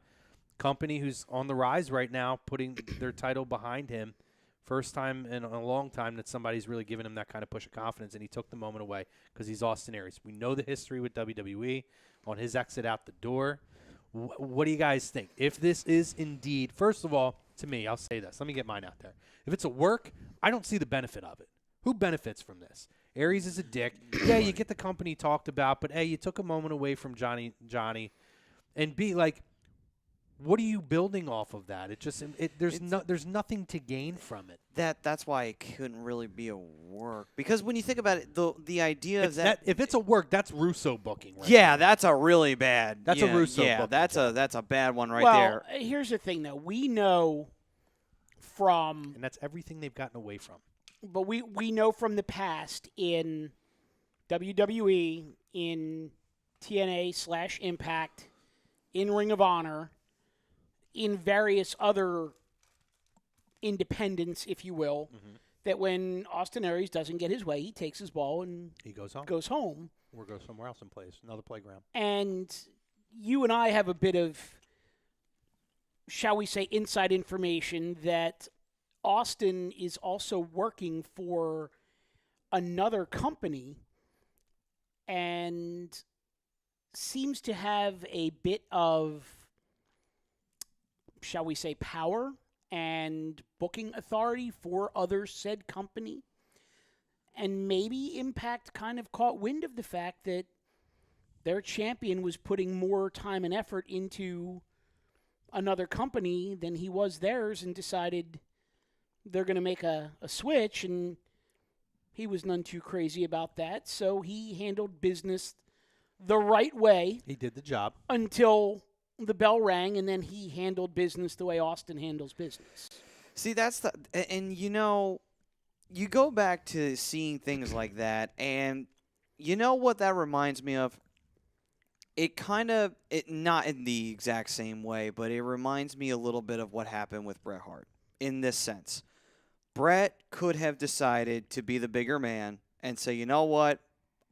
company who's on the rise right now, putting their title behind him. First time in a long time that somebody's really given him that kind of push of confidence, and he took the moment away because he's Austin Aries. We know the history with WWE on his exit out the door. What do you guys think? If this is indeed, first of all, to me, I'll say this. Let me get mine out there. If it's a work, I don't see the benefit of it. Who benefits from this? Aries is a dick. Yeah, you get the company talked about, but, A, you took a moment away from Johnny. And, B, like, what are you building off of that? There's nothing to gain from it. That's why it couldn't really be a work. Because when you think about it, the idea of that If it's a work, that's Russo booking, right? yeah, that's a really bad. That's a Russo Yeah, booking that's a bad one right well, there. Here's the thing, though. We know from And that's everything they've gotten away from. But we know from the past in WWE, in TNA/Impact, in Ring of Honor, in various other independents, if you will, that when Austin Aries doesn't get his way, he takes his ball and He goes home. goes home. Or goes somewhere else and plays another playground. And you and I have a bit of, shall we say, inside information that Austin is also working for another company and seems to have a bit of, shall we say, power and booking authority for other said company. And maybe Impact kind of caught wind of the fact that their champion was putting more time and effort into another company than he was theirs and decided they're going to make a switch, and he was none too crazy about that. So he handled business the right way He did the job. until the bell rang, and then he handled business the way Austin handles business. See, and you know, you go back to seeing things like that, and you know what that reminds me of? It not in the exact same way, but it reminds me a little bit of what happened with Bret Hart in this sense. Bret could have decided to be the bigger man and say, you know what,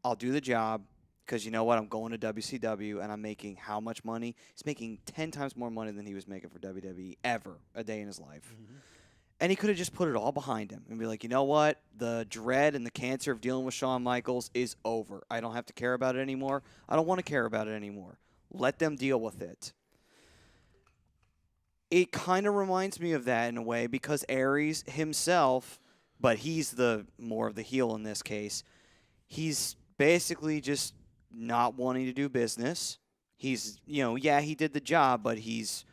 I'll do the job because you know what, I'm going to WCW and I'm making how much money? He's making 10 times more money than he was making for WWE ever a day in his life. And he could have just put it all behind him and be like, you know what, the dread and the cancer of dealing with Shawn Michaels is over. I don't have to care about it anymore. I don't want to care about it anymore. Let them deal with it. It kind of reminds me of that in a way because Aries himself, but he's the more of the heel in this case, he's basically just not wanting to do business. He's, he did the job, but he's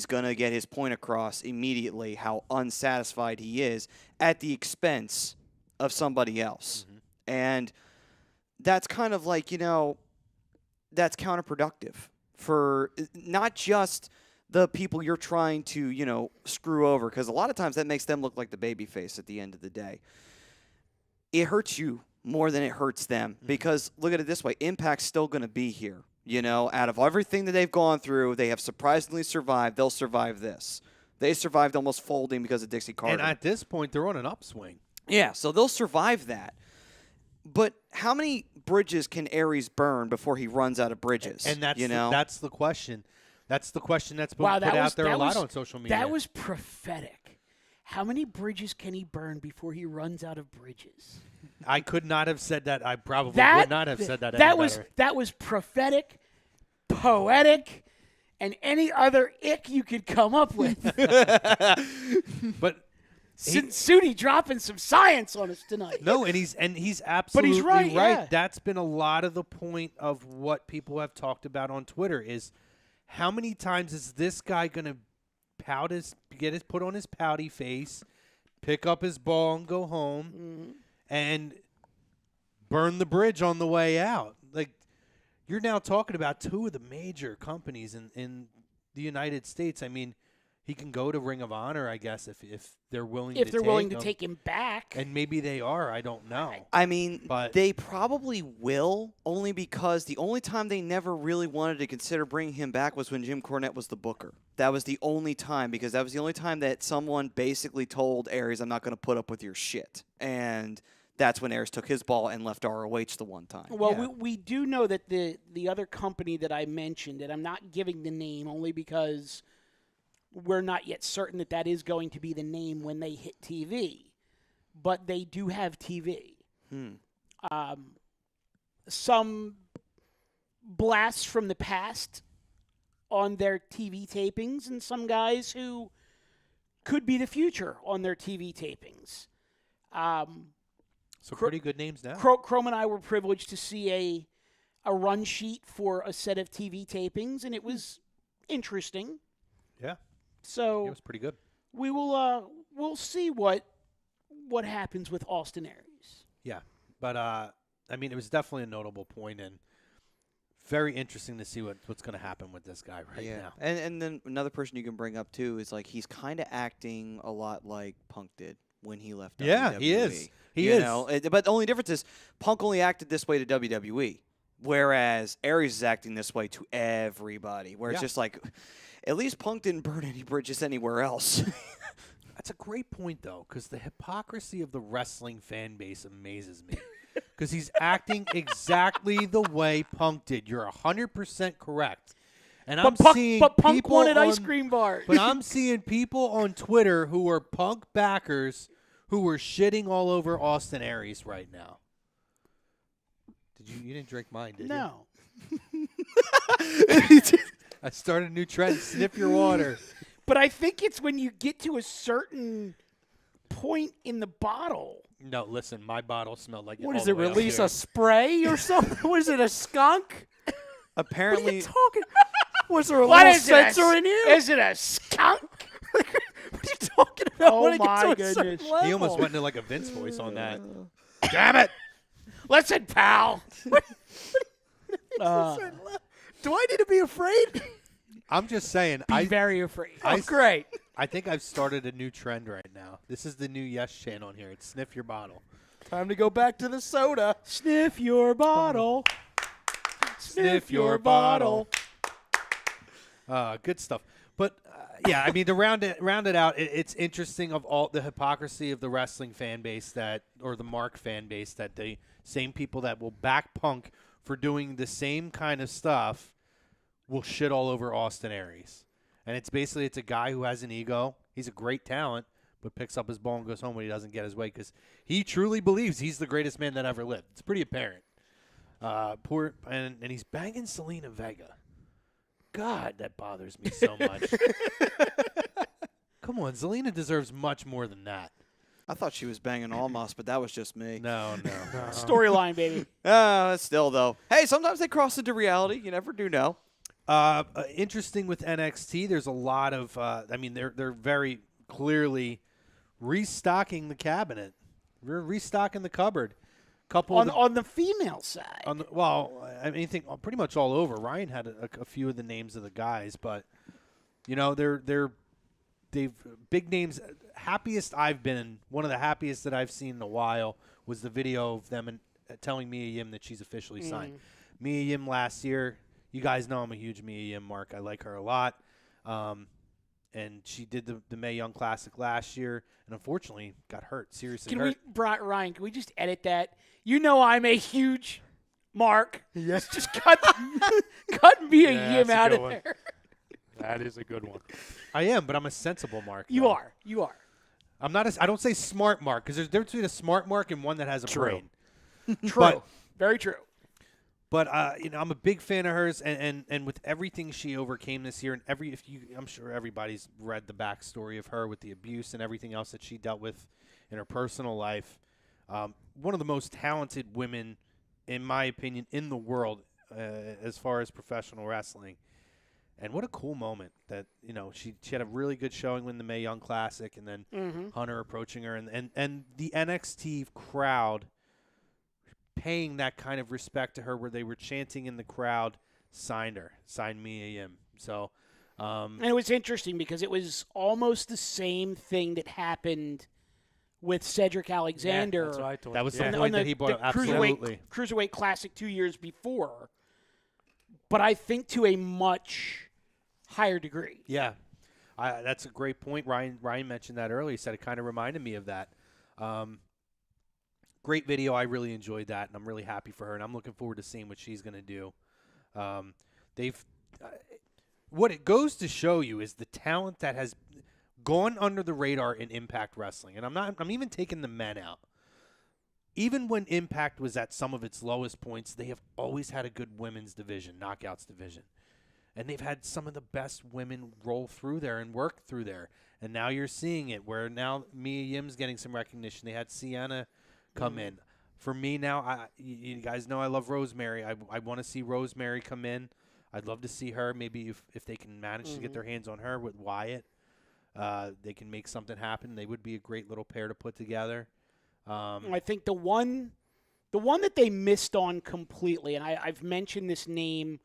going to get his point across immediately how unsatisfied he is at the expense of somebody else. And that's kind of like, that's counterproductive for not just the people you're trying to, screw over, because a lot of times that makes them look like the babyface at the end of the day. It hurts you more than it hurts them. Because look at it this way, Impact's still going to be here. You know, out of everything that they've gone through, they have surprisingly survived. They'll survive this. They survived almost folding because of Dixie Carter. And at this point, they're on an upswing. Yeah, so they'll survive that. But how many bridges can Aries burn before he runs out of bridges? And that's that's the question. That's the question that's been Wow, put out there a lot on social media. That was prophetic. How many bridges can he burn before he runs out of bridges? I could not have said that. I probably would not have said that. That was prophetic, poetic, and any other ick you could come up with. But Sudi dropping some science on us tonight. no, and he's absolutely right, yeah. That's been a lot of the point of what people have talked about on Twitter is how many times is this guy going to put on his pouty face, pick up his ball and go home, and burn the bridge on the way out? Like, you're now talking about two of the major companies in the United States. I mean, he can go to Ring of Honor, I guess, if they're willing. If they're willing to take him back, and maybe they are. I don't know. I mean, But- they probably will, only because the only time they never really wanted to consider bringing him back was when Jim Cornette was the booker. That was the only time, because that was the only time that someone basically told Aries, I'm not going to put up with your shit. And that's when Aries took his ball and left ROH the one time. well, Yeah. we do know that the other company that I mentioned, and I'm not giving the name only because we're not yet certain that is going to be the name when they hit TV, but they do have TV. Some blasts from the past on their TV tapings, and some guys who could be the future on their TV tapings. So pretty good names now. Chrome and I were privileged to see a run sheet for a set of TV tapings, and it was interesting. Yeah, So it was pretty good. we will we'll see what happens with Austin Aries. Yeah, but I mean, it was definitely a notable point and very interesting to see what's going to happen with this guy right now. And then another person you can bring up, too, is like he's kind of acting a lot like Punk did when he left WWE. Yeah, he is. He You is. know? But the only difference is Punk only acted this way to WWE, whereas Aries is acting this way to everybody, where it's just like, at least Punk didn't burn any bridges anywhere else. That's a great point, though, because the hypocrisy of the wrestling fan base amazes me. Because he's acting exactly the way Punk did. You're 100% correct. And I'm seeing But Punk people wanted on, ice cream bars. But I'm seeing people on Twitter who are Punk backers who are shitting all over Austin Aries right now. You didn't drink mine, did No. you? I started a new trend. Sniff your water. But I think it's when you get to a certain point in the bottle. No, listen, my bottle smelled like What all does the it way up release here. a spray or something? What is it, a skunk? What are Apparently, you talking? Was there a What little is it? sensor in here? Is it a skunk? What are you talking about? Oh when it gets my to a goodness. certain level? He almost went into like a Vince voice on that. Damn it! Listen, pal. Do I need to be afraid? I'm just saying. Be very afraid. Oh, great. I think I've started a new trend right now. This is the new Yes channel on here. It's sniff your bottle. Time to go back to the soda. Sniff your bottle. Sniff your bottle. Good stuff. But yeah, I mean, to round it out, it's interesting of all the hypocrisy of the wrestling fan base or the Mark fan base, that the same people that will back Punk for doing the same kind of stuff will shit all over Austin Aries. And it's a guy who has an ego. He's a great talent, but picks up his ball and goes home when he doesn't get his way because he truly believes he's the greatest man that ever lived. It's pretty apparent. And he's banging Selena Vega. God, that bothers me so much. Come on, Zelina deserves much more than that. I thought she was banging Almas, but that was just me. No. Storyline, baby. Still, though. Hey, sometimes they cross into reality. You never do know. Interesting with NXT, there's a lot of, they're very clearly restocking the cabinet. We're restocking the cupboard. On the female side. Anything pretty much all over. Ryan had a few of the names of the guys, but they've big names. Happiest I've been, one of the happiest that I've seen in a while was the video of them telling Mia Yim that she's officially signed. Mia Yim last year, you guys know I'm a huge Mia Yim mark. I like her a lot. And she did the Mae Young Classic last year, and unfortunately got hurt, seriously hurt. Ryan, can we just edit that? You know I'm a huge mark. Yes. Just cut Mia Yim out of there. That is a good one. I am, but I'm a sensible mark. You are. I'm not. I don't say smart mark because there's a difference between a smart mark and one that has a brain. True. Very true. But I'm a big fan of hers, and with everything she overcame this year, and I'm sure everybody's read the backstory of her with the abuse and everything else that she dealt with in her personal life. One of the most talented women, in my opinion, in the world as far as professional wrestling. And what a cool moment that she had a really good showing in the Mae Young Classic, and then Hunter approaching her, and the NXT crowd paying that kind of respect to her, where they were chanting in the crowd, signed Mia Yim. So, and it was interesting because it was almost the same thing that happened with Cedric Alexander. Yeah, that's what I told that was you. the point that he brought up. Absolutely. Cruiserweight Classic 2 years before, but I think to a much higher degree. Yeah, that's a great point. Ryan mentioned that earlier. He said it kind of reminded me of that. Great video. I really enjoyed that, and I'm really happy for her, and I'm looking forward to seeing what she's going to do. What it goes to show you is the talent that has gone under the radar in Impact Wrestling, and I'm even taking the men out. Even when Impact was at some of its lowest points, they have always had a good women's division, knockouts division. And they've had some of the best women roll through there and work through there. And now you're seeing it where now Mia Yim's getting some recognition. They had Sienna come in. For me now, you guys know I love Rosemary. I want to see Rosemary come in. I'd love to see her. Maybe if they can manage to get their hands on her with Wyatt, they can make something happen. They would be a great little pair to put together. I think the one that they missed on completely, and I've mentioned this name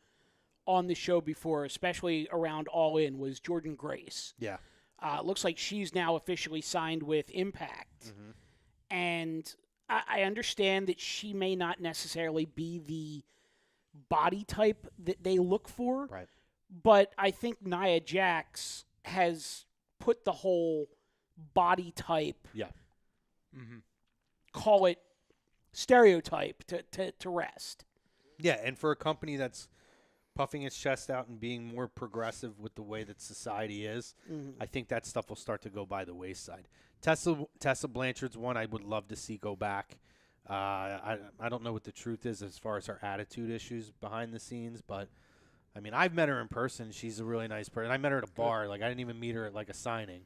on the show before, especially around All In, was Jordan Grace. Yeah. It looks like she's now officially signed with Impact. And I understand that she may not necessarily be the body type that they look for. Right. But I think Nia Jax has put the whole body type, call it stereotype, to rest. Yeah, and for a company that's puffing its chest out and being more progressive with the way that society is, I think that stuff will start to go by the wayside. Tessa Blanchard's one I would love to see go back. I don't know what the truth is as far as her attitude issues behind the scenes, but I mean, I've met her in person. She's a really nice person. I met her at a bar. Like, I didn't even meet her at like a signing,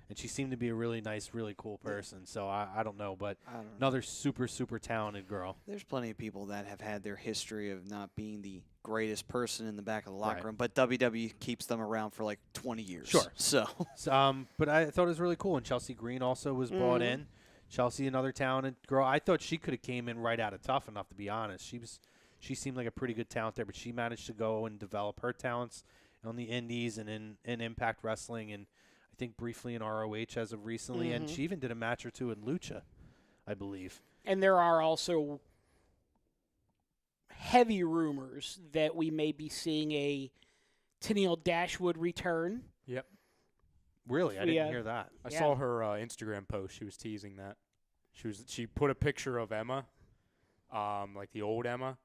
and she seemed to be a really nice, really cool person. So I don't know, but another super, super talented girl. There's plenty of people that have had their history of not being the greatest person in the back of the locker room, but WWE keeps them around for like 20 years. Sure. So, but I thought it was really cool. And Chelsea Green also was brought in. Chelsea, another talented girl. I thought she could have came in right out of Tough Enough, to be honest. She seemed like a pretty good talent there, but she managed to go and develop her talents on the indies and in Impact Wrestling, and I think briefly in ROH as of recently. And she even did a match or two in Lucha, I believe. And there are also heavy rumors that we may be seeing a Tennille Dashwood return. Yep. Really? I didn't hear that. I saw her Instagram post. She was teasing that. She put a picture of Emma, like the old Emma,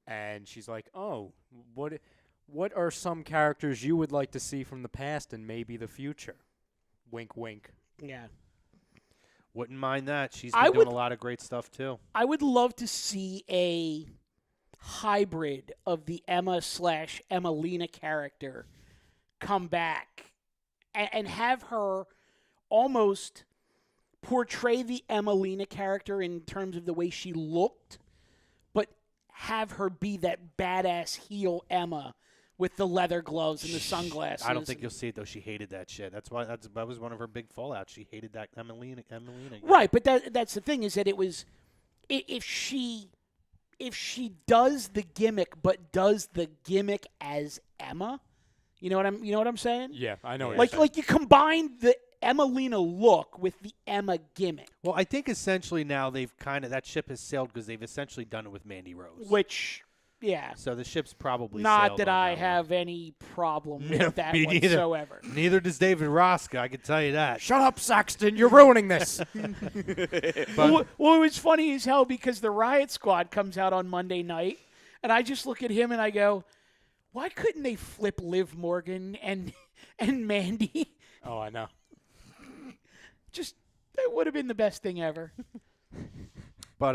and she's like, "Oh, what are some characters you would like to see from the past and maybe the future?" Wink, wink. Yeah. Wouldn't mind that. She's been doing a lot of great stuff too. I would love to see a hybrid of the Emma/Emmalina character come back and have her almost portray the Emmalina character in terms of the way she looked, but have her be that badass heel Emma with the leather gloves and the sunglasses. I don't think you'll see it, though. She hated that shit. That was one of her big fallouts. She hated that Emmalina. Right, but that's the thing, is that it was, if she does the gimmick but does the gimmick as Emma, you know what I'm saying? Yeah, I know. Like you combine Emmalina look with the Emma gimmick, Well, I think essentially now they've that ship has sailed because they've essentially done it with Mandy Rose. which, yeah, So the ship's probably not sailed that on I one. have any problem Yeah, with that me neither. whatsoever. Neither does David Rosca, I can tell you that. Shut up, Saxton. You're ruining this. But Well, it was funny as hell because the Riot Squad comes out on Monday night, and I just look at him and I go, why couldn't they flip Liv Morgan and Mandy? Oh, I know. Just, that would have been the best thing ever. But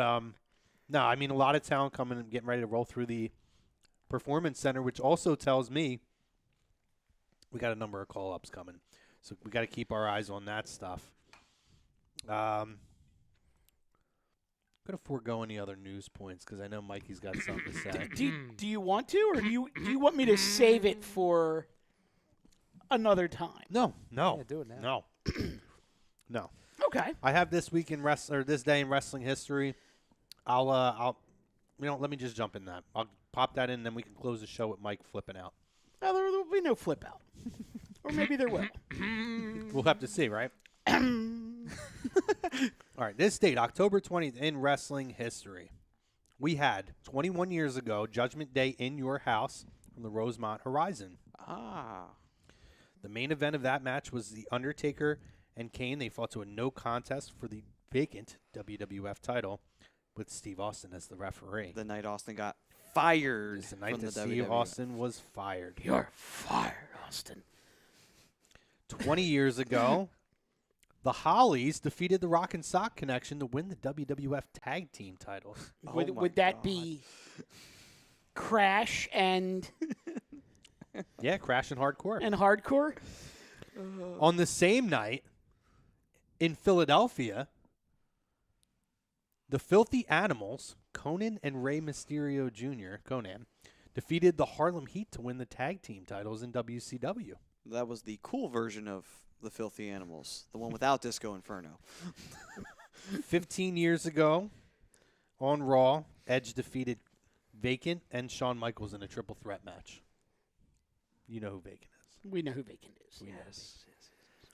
no, I mean a lot of talent coming and getting ready to roll through the Performance Center, which also tells me we got a number of call-ups coming. So we got to keep our eyes on that stuff. I'm going to forego any other news points because I know Mikey's got something to say. Do you want to, or do you want me to save it for another time? No. Yeah, do it now. No. No. Okay. I have this week in this day in wrestling history. I'll let me just jump in that. I'll pop that in, and then we can close the show with Mike flipping out. Well, there will be no flip out. Or maybe there will. We'll have to see, right? All right, this date, October 20th, in wrestling history. We had, 21 years ago, Judgment Day in your house from the Rosemont Horizon. The main event of that match was The Undertaker and Kane. They fought to a no contest for the vacant WWF title with Steve Austin as the referee. The night Austin got fired It's the night from the that Steve WWF. Austin was fired. You're fired, Austin. 20 years ago, the Hollies defeated the Rock and Sock Connection to win the WWF Tag Team titles. Would, Oh my would that God. be Crash and Yeah, Crash and Hardcore. Hardcore? On the same night, in Philadelphia, the Filthy Animals, Conan and Rey Mysterio Jr., Conan, defeated the Harlem Heat to win the tag team titles in WCW. That was the cool version of the Filthy Animals, the one without Disco Inferno. 15 years ago, on Raw, Edge defeated Vacant and Shawn Michaels in a triple threat match. You know who Vacant is. We know who Vacant is. Yes.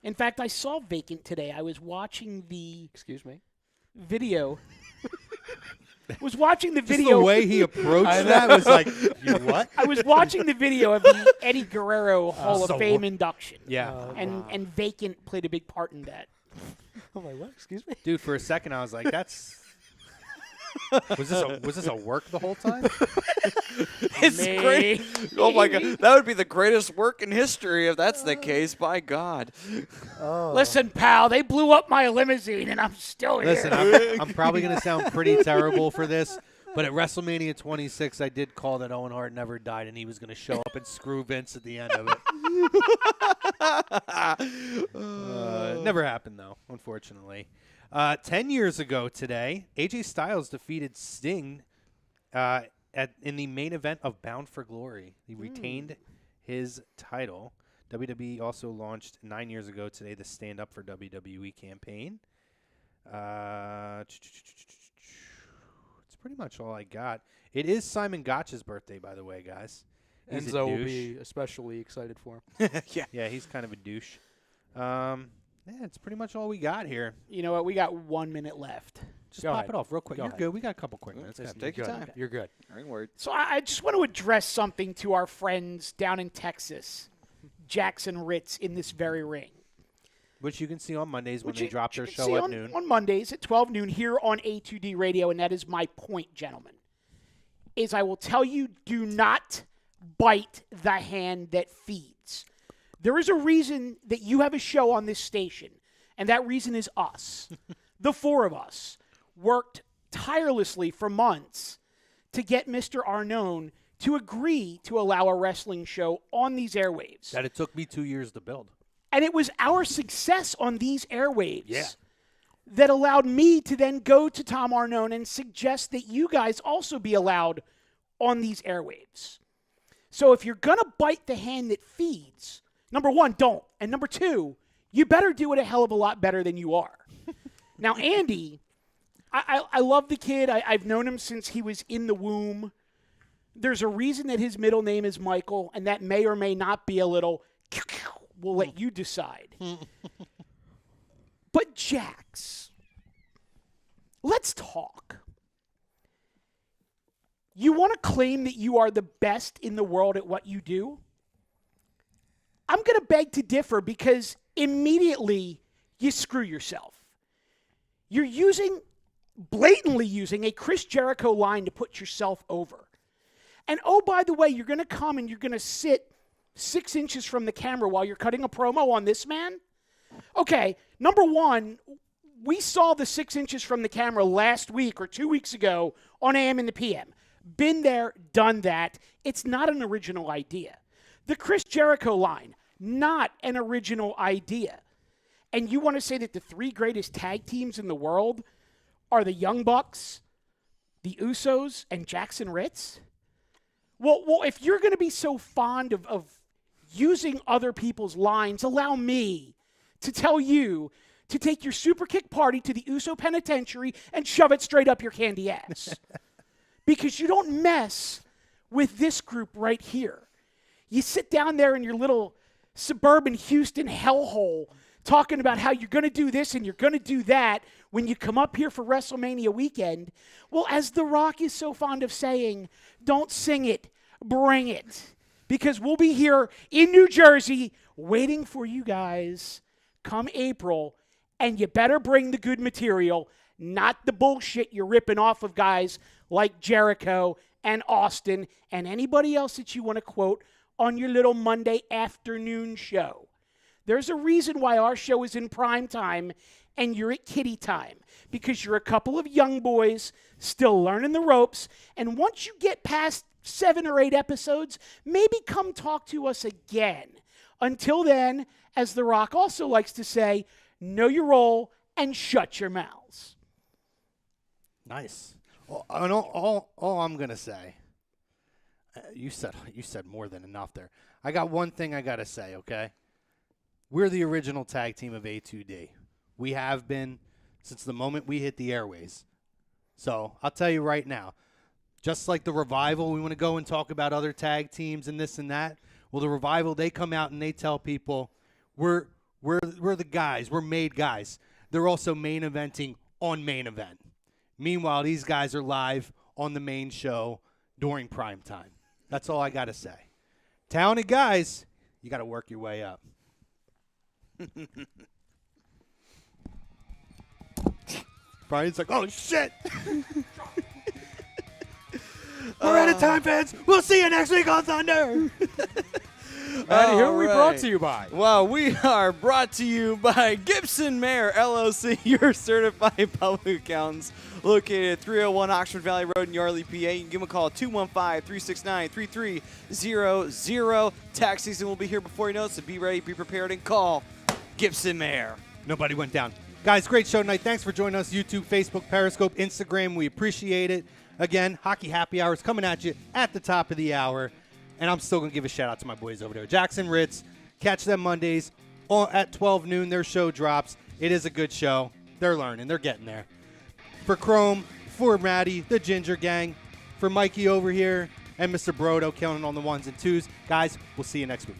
In fact, I saw Vacant today. I was watching the Excuse me. video. Was watching the Just video. the way he approached that was like, you what? I was watching the video of the Eddie Guerrero Hall so of Fame what? induction. Yeah. And Vacant played a big part in that. I'm like, what? Excuse me? Dude, for a second I was like, that's... was this a work the whole time? It's great. Oh my God, that would be the greatest work in history if that's the case. By God. Listen, pal, they blew up my limousine, and I'm still here. Listen, I'm probably going to sound pretty terrible for this, but at WrestleMania 26, I did call that Owen Hart never died, and he was going to show up and screw Vince at the end of it. Never happened, though, unfortunately. 10 years ago today, AJ Styles defeated Sting in the main event of Bound for Glory. He retained his title. WWE also launched 9 years ago today the Stand Up for WWE campaign. It's pretty much all I got. It is Simon Gotch's birthday, by the way, guys. He's a Enzo will douche. be especially excited for him. Yeah, he's kind of a douche. Yeah, it's pretty much all we got here. You know what? We got 1 minute left. Just Go pop ahead. it off real quick. Go You're ahead. good. We got a couple quick minutes. Just Go take your ahead. time. You're good. I ain't worried. So I just want to address something to our friends down in Texas, Jackson Ritz, in this very ring. Which you can see on Mondays when Which they you- drop their you can show see at on, noon. on Mondays at 12 noon here on A2D Radio, and that is my point, gentlemen, is I will tell you, do not bite the hand that feeds. There is a reason that you have a show on this station, and that reason is us. The four of us worked tirelessly for months to get Mr. Arnone to agree to allow a wrestling show on these airwaves. That it took me 2 years to build. And it was our success on these airwaves that allowed me to then go to Tom Arnone and suggest that you guys also be allowed on these airwaves. So if you're going to bite the hand that feeds, number one, don't. And number two, you better do it a hell of a lot better than you are. Now, Andy, I love the kid. I've known him since he was in the womb. There's a reason that his middle name is Michael, and that may or may not be a little... We'll let you decide. But Jax, let's talk. You want to claim that you are the best in the world at what you do? I'm going to beg to differ because immediately you screw yourself. You're blatantly using a Chris Jericho line to put yourself over. And oh, by the way, you're going to come and you're going to sit 6 inches from the camera while you're cutting a promo on this man? Okay, number one, we saw the 6 inches from the camera last week or 2 weeks ago on AM and the PM. Been there, done that. It's not an original idea. The Chris Jericho line, not an original idea. And you want to say that the 3 greatest tag teams in the world are the Young Bucks, the Usos, and Jackson Ritz? Well, if you're going to be so fond of using other people's lines, allow me to tell you to take your super kick party to the Uso Penitentiary and shove it straight up your candy ass. Because you don't mess with this group right here. You sit down there in your little suburban Houston hellhole talking about how you're going to do this and you're going to do that when you come up here for WrestleMania weekend. Well, as The Rock is so fond of saying, don't sing it, bring it. Because we'll be here in New Jersey waiting for you guys come April, and you better bring the good material, not the bullshit you're ripping off of guys like Jericho and Austin and anybody else that you want to quote on your little Monday afternoon show. There's a reason why our show is in prime time and you're at kiddie time, because you're a couple of young boys still learning the ropes, and once you get past 7 or 8 episodes, maybe come talk to us again. Until then, as The Rock also likes to say, know your role and shut your mouths. Nice. All I'm going to say, you said more than enough there. I got one thing I got to say, okay? We're the original tag team of A2D. We have been since the moment we hit the airways. So I'll tell you right now, just like the Revival, we want to go and talk about other tag teams and this and that. Well, the Revival, they come out and they tell people, we're the guys. We're made guys. They're also main eventing on Main Event. Meanwhile, these guys are live on the main show during prime time. That's all I got to say. Talented guys, you got to work your way up. Brian's like, oh, shit. We're out of time, fans. We'll see you next week on Thunder. And who are we brought to you by? Well, we are brought to you by Gibson Mayer LLC, your certified public accountants, located at 301 Oxford Valley Road in Yardley, PA. You can give them a call at 215-369-3300. Tax season will be here before you know it, so be ready, be prepared, and call Gibson Mayer. Nobody went down. Guys, great show tonight. Thanks for joining us. YouTube, Facebook, Periscope, Instagram. We appreciate it. Again, Hockey Happy Hour is coming at you at the top of the hour. And I'm still going to give a shout-out to my boys over there. Jackson Ritz, catch them Mondays at 12 noon. Their show drops. It is a good show. They're learning. They're getting there. For Chrome, for Maddie, the Ginger Gang, for Mikey over here, and Mr. Brodo killing on the ones and twos. Guys, we'll see you next week.